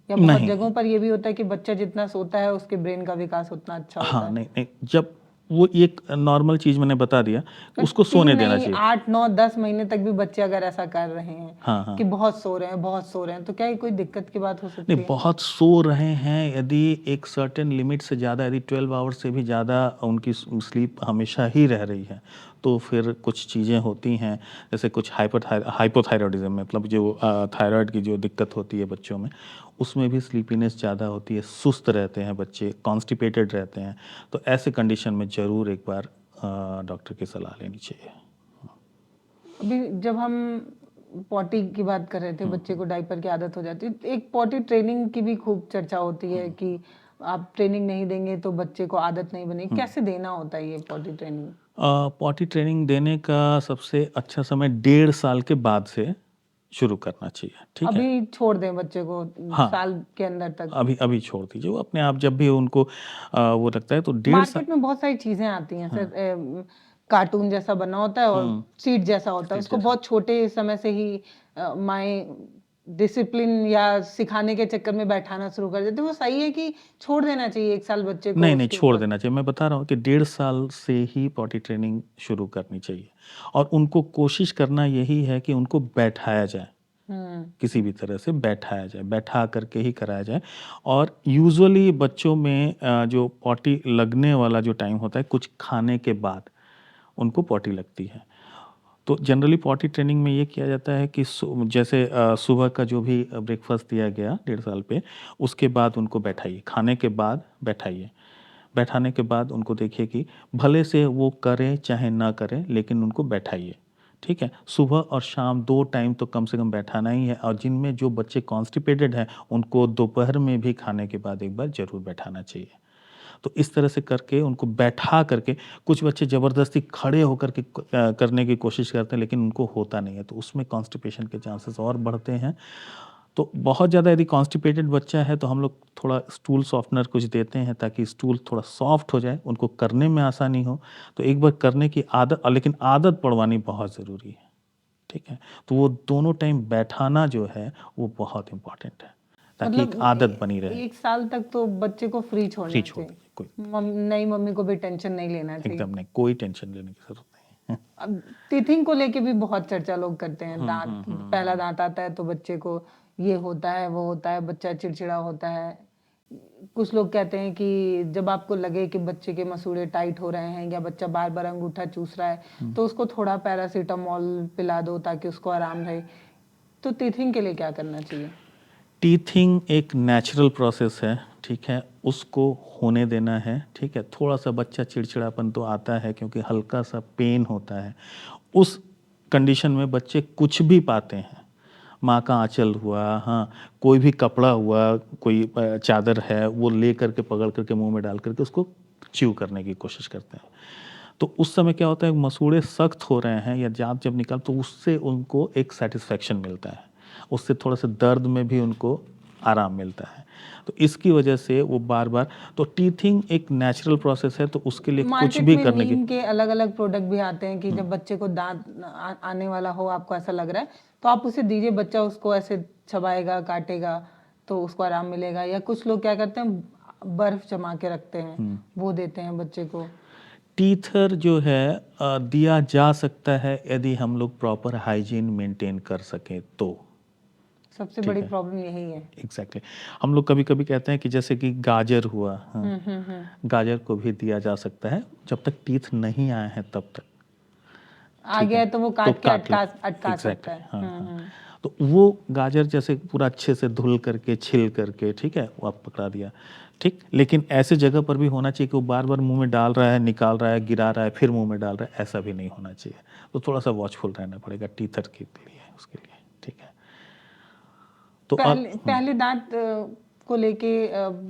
या बहुत नहीं, जगहों पर ये भी होता है कि बच्चा जितना सोता है उसके ब्रेन का विकास उतना अच्छा होता हाँ, है? नहीं नहीं, जब वो एक नॉर्मल चीज़ मैंने बता दिया, उसको सोने देना चाहिए। 8, 9, 10 महीने तक भी बच्चे अगर ऐसा कर रहे हैं हाँ, हाँ। कि बहुत सो रहे हैं, बहुत सो रहे हैं, तो क्या ये कोई दिक्कत की बात हो सकती नहीं, है? बहुत सो रहे हैं, यदि एक सर्टेन लिमिट से ज़्यादा, यदि 12 आवर्स से भी ज़्यादा उनकी स्लीप हमेशा ही रह रही है, तो फिर कुछ चीज़ें होती हैं, जैसे कुछ हाइपोथायरॉयडिज्म, मतलब जो थायराइड की जो दिक्कत होती है बच्चों में, उसमें भी स्लीपीनेस ज़्यादा होती है, सुस्त रहते हैं बच्चे, कॉन्स्टिपेटेड रहते हैं। तो ऐसे कंडीशन में ज़रूर एक बार डॉक्टर की सलाह लेनी चाहिए। अभी जब हम पॉटी की बात कर रहे थे, बच्चे को डायपर की आदत हो जाती है, तो एक पॉटी ट्रेनिंग की भी खूब चर्चा होती है कि आप ट्रेनिंग नहीं देंगे तो बच्चे को आदत नहीं बनेगी। कैसे देना होता है ये पॉटी ट्रेनिंग? पॉटी ट्रेनिंग देने का सबसे अच्छा समय 1.5 साल के बाद से शुरू करना चाहिए, ठीक है। अभी छोड़ दें बच्चे को हाँ, साल के अंदर तक? अभी अभी छोड़ दीजिए, वो अपने आप जब भी उनको वो लगता है तो 1.5 साल। मार्केट में बहुत सारी चीजें आती हैं सर, कार्टून जैसा बना होता है और सीट जैसा होता है, उसको बहुत छोटे समय से ही माएँ डिसिप्लिन या सिखाने के चक्कर में बैठाना शुरू कर देते हैं। वो सही है कि छोड़ देना चाहिए 1 साल बच्चे को नहीं नहीं, उसके छोड़ ऊपर? देना चाहिए। मैं बता रहा हूँ कि 1.5 साल से ही पॉटी ट्रेनिंग शुरू करनी चाहिए, और उनको कोशिश करना यही है कि उनको बैठाया जाए, किसी भी तरह से बैठाया जाए, बैठा करके ही कराया जाए। और यूजुअली बच्चों में जो पॉटी लगने वाला जो टाइम होता है, कुछ खाने के बाद उनको पॉटी लगती है। तो जनरली पॉटी ट्रेनिंग में ये किया जाता है कि जैसे सुबह का जो भी ब्रेकफास्ट दिया गया 1.5 साल पे, उसके बाद उनको बैठाइए, खाने के बाद बैठाइए। बैठाने के बाद उनको देखिए कि भले से वो करें चाहे ना करें, लेकिन उनको बैठाइए, ठीक है। सुबह और शाम 2 टाइम तो कम से कम बैठाना ही है, और जिनमें जो बच्चे कॉन्स्टिपेटेड हैं उनको दोपहर में भी खाने के बाद एक बार ज़रूर बैठाना चाहिए। तो इस तरह से करके उनको बैठा करके, कुछ बच्चे ज़बरदस्ती खड़े होकर के करने की कोशिश करते हैं, लेकिन उनको होता नहीं है, तो उसमें कॉन्स्टिपेशन के चांसेस और बढ़ते हैं। तो बहुत ज़्यादा यदि कॉन्स्टिपेटेड बच्चा है तो हम लोग थोड़ा स्टूल सॉफ्टनर कुछ देते हैं, ताकि स्टूल थोड़ा सॉफ्ट हो जाए, उनको करने में आसानी हो। तो एक बार करने की आदत, लेकिन आदत पड़वानी बहुत ज़रूरी है, ठीक है। तो वो दोनों टाइम बैठाना जो है वो बहुत इम्पॉर्टेंट है, ताकि एक मतलब आदत बनी रहे। 1 साल तक तो बच्चे को फ्री फ्री छोड़ना छोड़ चाहिए। दीजिए, कोई नई मम्मी को भी टेंशन नहीं लेना चाहिए। एकदम नहीं, कोई टेंशन लेने की ज़रूरत नहीं है। अब टीथिंग को लेके भी बहुत चर्चा लोग करते हैं। दांत, पहला दांत आता है तो बच्चे को ये होता है, वो होता है, बच्चा चिड़चिड़ा होता है। कुछ लोग कहते हैं कि जब आपको लगे कि बच्चे के मसूड़े टाइट हो रहे हैं या बच्चा बार बार अंगूठा चूस रहा है, तो उसको थोड़ा पैरासीटामोल पिला दो ताकि उसको आराम रहे। तो टीथिंग के लिए क्या करना चाहिए? टीथिंग एक नेचुरल प्रोसेस है, ठीक है, उसको होने देना है, ठीक है। थोड़ा सा बच्चा चिड़चिड़ापन तो आता है, क्योंकि हल्का सा पेन होता है। उस कंडीशन में बच्चे कुछ भी पाते हैं, माँ का आंचल हुआ, हाँ, कोई भी कपड़ा हुआ, कोई चादर है, वो ले करके पकड़ करके मुंह में डाल करके उसको च्यू करने की कोशिश करते हैं। तो उस समय क्या होता है, मसूड़े सख्त हो रहे हैं या दांत जब निकाल, तो उससे उनको एक सेटिस्फेक्शन मिलता है। उससे थोड़ा सा दर्द में भी उनको आराम मिलता है। तो इसकी वजह से वो बार बार, तो टीथिंग एक नेचुरल प्रोसेस है, तो उसके लिए कुछ मार्केट भी में करने की नीम के अलग अलग प्रोडक्ट भी आते हैं कि जब बच्चे को दांत आने वाला हो, आपको ऐसा लग रहा है तो आप उसे दीजिए, बच्चा उसको ऐसे चबाएगा, काटेगा तो उसको आराम मिलेगा। या कुछ लोग क्या करते हैं, बर्फ जमा के रखते हैं, वो देते हैं बच्चे को। टीथर जो है दिया जा सकता है यदि हम लोग प्रॉपर हाइजीन मेंटेन कर सकें तो। सबसे ठीक बड़ी है, प्रॉब्लम यही है। एग्जैक्टली। हम लोग कभी कभी कहते हैं कि जैसे कि गाजर हुआ, हाँ, गाजर को भी दिया जा सकता है जब तक टीथ नहीं आए हैं तब तक। आ ठीक गया है, है तो वो तो काट के काट लो, अटका सकता एग्जैक्टली, है। हाँ हाँ। तो वो गाजर जैसे पूरा अच्छे से धुल करके, छिल करके, ठीक है, वो आप पकड़ा दिया, ठीक। लेकिन ऐसे जगह पर भी होना चाहिए कि वो बार बार मुंह में डाल रहा है, निकाल रहा है, गिरा रहा है, फिर मुंह में डाल रहा है, ऐसा भी नहीं होना चाहिए। तो थोड़ा सा वॉचफुल रहना पड़ेगा टीथर के लिए, उसके लिए, ठीक है। तो अब पहले दांत को लेके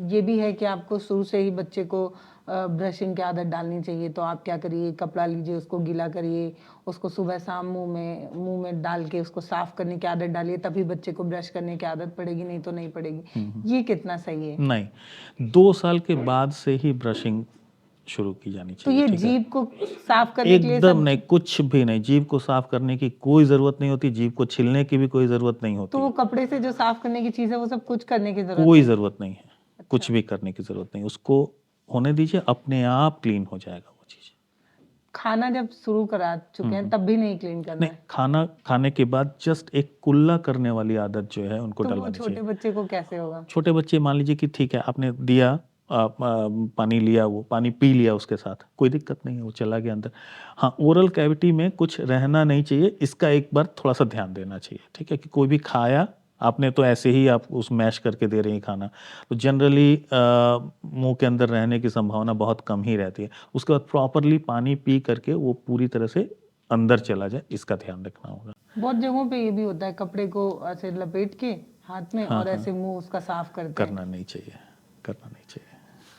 ये भी है कि आपको शुरू से ही बच्चे को ब्रशिंग की आदत डालनी चाहिए। तो आप क्या करिए, कपड़ा लीजिए, उसको गीला करिए, उसको सुबह शाम मुंह में डाल के उसको साफ करने की आदत डालिए, तभी बच्चे को ब्रश करने की आदत पड़ेगी, नहीं तो नहीं पड़ेगी। ये कितना सही है? नहीं, 2 साल के बाद से ही ब्रशिंग शुरू की जानी तो चाहिए, ये ठीक है। जीभ को साफ करने के लिए एकदम सब, नहीं, कुछ भी नहीं, जीभ को साफ करने की कोई ज़रूरत नहीं होती, जीभ को छीलने की भी कोई ज़रूरत नहीं तो होती, वो कपड़े से जो साफ करने की चीज है वो सब कुछ करने की जरूरत कोई नहीं? ज़रूरत नहीं है, कुछ भी करने की ज़रूरत नहीं, उसको होने दीजिए, अपने आप क्लीन हो जाएगा वो चीज़। खाना जब शुरू करा चुके हैं तब भी नहीं क्लीन करना नहीं, है? खाना खाने के बाद जस्ट एक कुल्ला करने वाली आदत जो है उनको तो वो डलवानी चाहिए। छोटे बच्चे को कैसे होगा? छोटे बच्चे, मान लीजिए कि ठीक है, आपने दिया, पानी लिया, वो पानी पी लिया, उसके साथ कोई दिक्कत नहीं है, वो चला गया अंदर। हाँ, ओरल कैविटी में कुछ रहना नहीं चाहिए, इसका एक बार थोड़ा सा ध्यान देना चाहिए, ठीक है। कि कोई भी खाया आपने तो ऐसे ही आप उस मैश करके दे रहे हैं खाना, तो जनरली मुंह के अंदर रहने की संभावना बहुत कम ही रहती है। उसके बाद प्रॉपरली पानी पी करके वो पूरी तरह से अंदर चला जाए, इसका ध्यान रखना होगा। बहुत जगहों पे ये भी होता है, कपड़े को ऐसे लपेट के हाथ में और ऐसे मुंह उसका साफ करते करना नहीं चाहिए, करना नहीं चाहिए।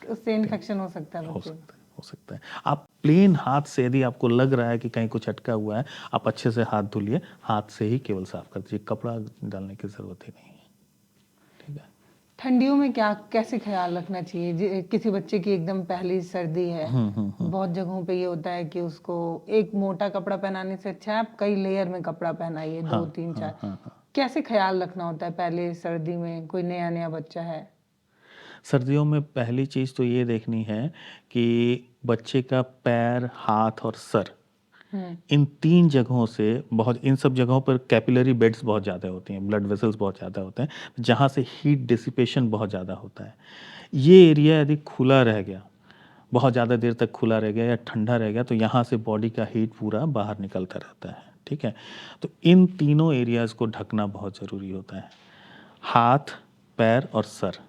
हैं, उससे इन्फेक्शन हो सकता है हो बच्चे सकता है, हो सकता है। आप प्लेन हाथ से, यदि आपको लग रहा है कि कहीं कुछ अटका हुआ है, आप अच्छे से हाथ धुलिए, हाथ से ही केवल साफ कर दीजिए, कपड़ा डालने की जरूरत ही नहीं है, ठीक है। ठंडियों में क्या कैसे ख्याल रखना चाहिए? किसी बच्चे की एकदम पहली सर्दी है, बहुत जगहों पे ये होता है कि उसको एक मोटा कपड़ा पहनाने से अच्छा है आप कई लेयर में कपड़ा पहनाइए, 2 3 4। कैसे ख्याल रखना होता है पहले सर्दी में, कोई नया नया बच्चा है? सर्दियों में पहली चीज़ तो ये देखनी है कि बच्चे का पैर, हाथ और सर, इन 3 जगहों से बहुत, इन सब जगहों पर कैपिलरी बेड्स बहुत ज़्यादा होती हैं, ब्लड वेसल्स बहुत ज़्यादा होते हैं, जहाँ से हीट डिसिपेशन बहुत ज़्यादा होता है। ये एरिया यदि खुला रह गया, बहुत ज़्यादा देर तक खुला रह गया या ठंडा रह गया, तो यहाँ से बॉडी का हीट पूरा बाहर निकलता रहता है, ठीक है। तो इन तीनों एरियाज़ को ढकना बहुत ज़रूरी होता है, हाथ, पैर और सर।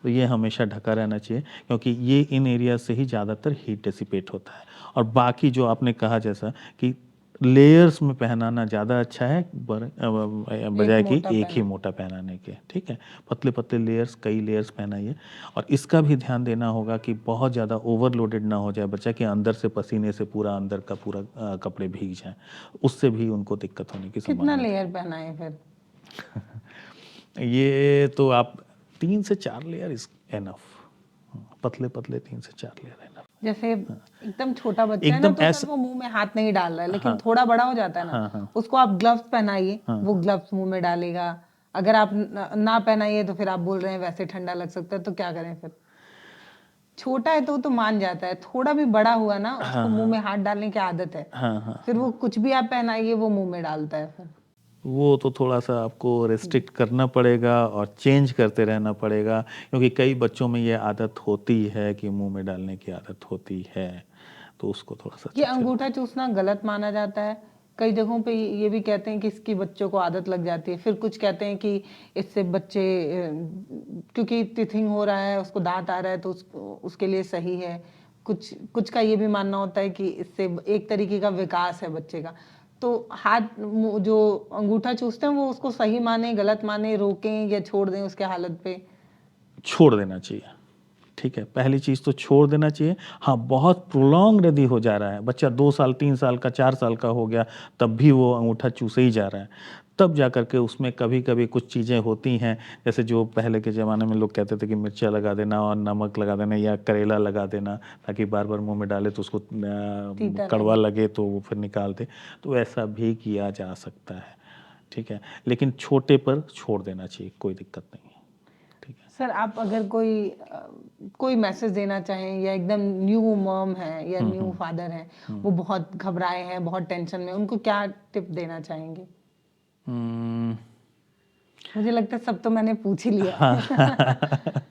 तो ये हमेशा ढका रहना चाहिए, क्योंकि ये इन एरिया से ही ज़्यादातर हीट डिसिपेट होता है। और बाकी जो आपने कहा जैसा कि लेयर्स में पहनाना ज़्यादा अच्छा है बजाय कि एक ही मोटा पहनाने के, ठीक है। पतले पतले लेयर्स, कई लेयर्स पहनाइए। और इसका भी ध्यान देना होगा कि बहुत ज़्यादा ओवरलोडेड ना हो जाए बच्चा, कि अंदर से पसीने से पूरा अंदर का पूरा कपड़े भीग जाएं, उससे भी उनको दिक्कत होने की कितना संभावना लेयर पहनाए फिर? है। ये तो आप 3 से 4 लेयर इज एनफ, पतले पतले 3 से 4 लेयर एनफ। जैसे एकदम छोटा बच्चा है ना, एकदम तो ऐसा, फिर वो मुंह में हाथ नहीं डाल रहा है, लेकिन थोड़ा बड़ा हो जाता है ना, उसको आप ग्लव्स पहनाइए, वो ग्लव्स मुंह में डालेगा। अगर आप ना पहनाइए तो फिर आप बोल रहे हैं वैसे ठंडा लग सकता है, तो क्या करें फिर? छोटा है तो वो तो मान जाता है, थोड़ा भी बड़ा हुआ ना, उसको मुंह में हाथ डालने की आदत है, फिर वो कुछ भी आप पहनाइए वो मुंह में डालता है फिर। वो तो थोड़ा सा आपको रेस्ट्रिक्ट करना पड़ेगा और चेंज करते रहना पड़ेगा, क्योंकि कई बच्चों में ये आदत होती है कि मुंह में डालने की आदत होती है, तो उसको थोड़ा सा ये अंगूठा चूसना गलत माना जाता है। कई जगहों पे ये भी कहते हैं कि इसकी बच्चों को आदत लग जाती है, फिर कुछ कहते हैं कि इससे बच्चे क्योंकि टिथिंग हो रहा है, उसको दांत आ रहा है, तो उसके लिए सही है। कुछ कुछ का ये भी मानना होता है कि इससे एक तरीके का विकास है बच्चे का। तो जो अंगूठा चूसते हैं वो उसको सही माने, गलत माने, रोकें या छोड़ दें उसके हालत पे? छोड़ देना चाहिए, ठीक है। पहली चीज़ तो छोड़ देना चाहिए। हाँ, बहुत प्रोलॉन्ग यदि हो जा रहा है, बच्चा 2 साल, 3 साल का, 4 साल का हो गया, तब भी वो अंगूठा चूसे ही जा रहा है, तब जा कर के उसमें कभी कभी कुछ चीज़ें होती हैं, जैसे जो पहले के ज़माने में लोग कहते थे कि मिर्चा लगा देना और नमक लगा देना या करेला लगा देना, ताकि बार बार मुंह में डाले तो उसको तीता कड़वा लगे। लगे तो वो फिर निकाल दे। तो ऐसा भी किया जा सकता है, ठीक है, लेकिन छोटे पर छोड़ देना चाहिए, कोई दिक्कत नहीं है, ठीक है। सर आप अगर कोई मैसेज देना चाहें, या एकदम न्यू मॉम है या न्यू फादर है, वो बहुत घबराए हैं, बहुत टेंशन में, उनको क्या टिप देना चाहेंगे? हम्म, मुझे लगता है सब तो मैंने पूछ ही लिया है।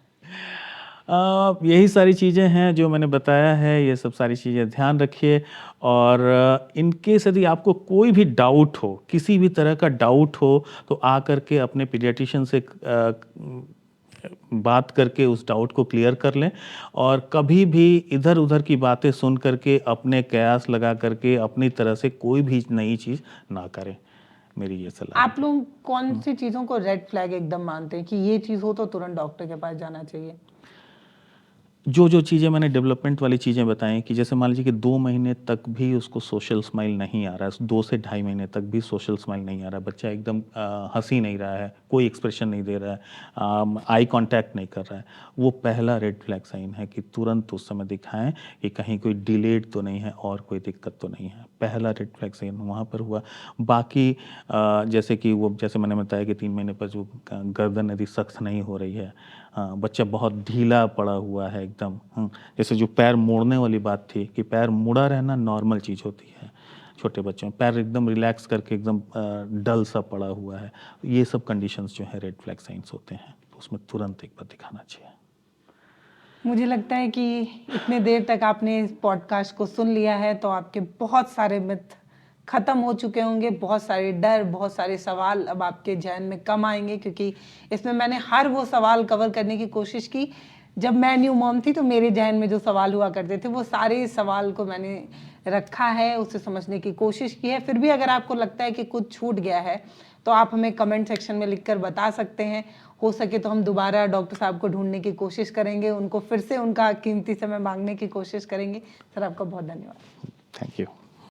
यही सारी चीज़ें हैं जो मैंने बताया है, ये सब सारी चीज़ें ध्यान रखिए। और इन केस यदि आपको कोई भी डाउट हो, किसी भी तरह का डाउट हो, तो आ करके अपने पीडियाट्रिशियन से बात करके उस डाउट को क्लियर कर लें। और कभी भी इधर उधर की बातें सुन करके अपने कयास लगा करके अपनी तरह से कोई भी नई चीज़ ना करें, मेरी ये सलाह है। आप लोग कौन सी चीजों को रेड फ्लैग एकदम मानते हैं कि ये चीज हो तो तुरंत डॉक्टर के पास जाना चाहिए? जो जो चीज़ें मैंने डेवलपमेंट वाली चीज़ें बताई, कि जैसे मान लीजिए कि 2 महीने तक भी उसको सोशल स्माइल नहीं आ रहा है, 2 से ढाई महीने तक भी सोशल स्माइल नहीं आ रहा है, बच्चा एकदम हंसी नहीं रहा है, कोई एक्सप्रेशन नहीं दे रहा है, आई कांटेक्ट नहीं कर रहा है, वो पहला रेड फ्लैग साइन है कि तुरंत उस समय दिखाएं कि कहीं कोई डिलेड तो नहीं है और कोई दिक्कत तो नहीं है। पहला रेड फ्लैग साइन वहाँ पर हुआ। बाकी जैसे कि वो, जैसे मैंने बताया कि 3 महीने पर जो गर्दन यदि सख्त नहीं हो रही है, हाँ, बच्चा बहुत ढीला पड़ा हुआ है एकदम, जैसे जो पैर मोड़ने वाली बात थी, कि पैर मुड़ा रहना नॉर्मल चीज़ होती है छोटे बच्चों में, पैर एकदम रिलैक्स करके एकदम डल सा पड़ा हुआ है, ये सब कंडीशंस जो है रेड फ्लैग साइंस होते हैं, तो उसमें तुरंत एक बार दिखाना चाहिए। मुझे लगता है कि इतने देर तक आपने इस पॉडकास्ट को सुन लिया है तो आपके बहुत सारे मिथ खत्म हो चुके होंगे, बहुत सारे डर, बहुत सारे सवाल अब आपके जहन में कम आएंगे, क्योंकि इसमें मैंने हर वो सवाल कवर करने की कोशिश की। जब मैं न्यू मॉम थी तो मेरे जहन में जो सवाल हुआ करते थे वो सारे सवाल को मैंने रखा है, उसे समझने की कोशिश की है। फिर भी अगर आपको लगता है कि कुछ छूट गया है तो आप हमें कमेंट सेक्शन में लिखकर बता सकते हैं। हो सके तो हम दोबारा डॉक्टर साहब को ढूंढने की कोशिश करेंगे, उनको फिर से उनका कीमती समय मांगने की कोशिश करेंगे। सर आपका बहुत धन्यवाद। Thank you.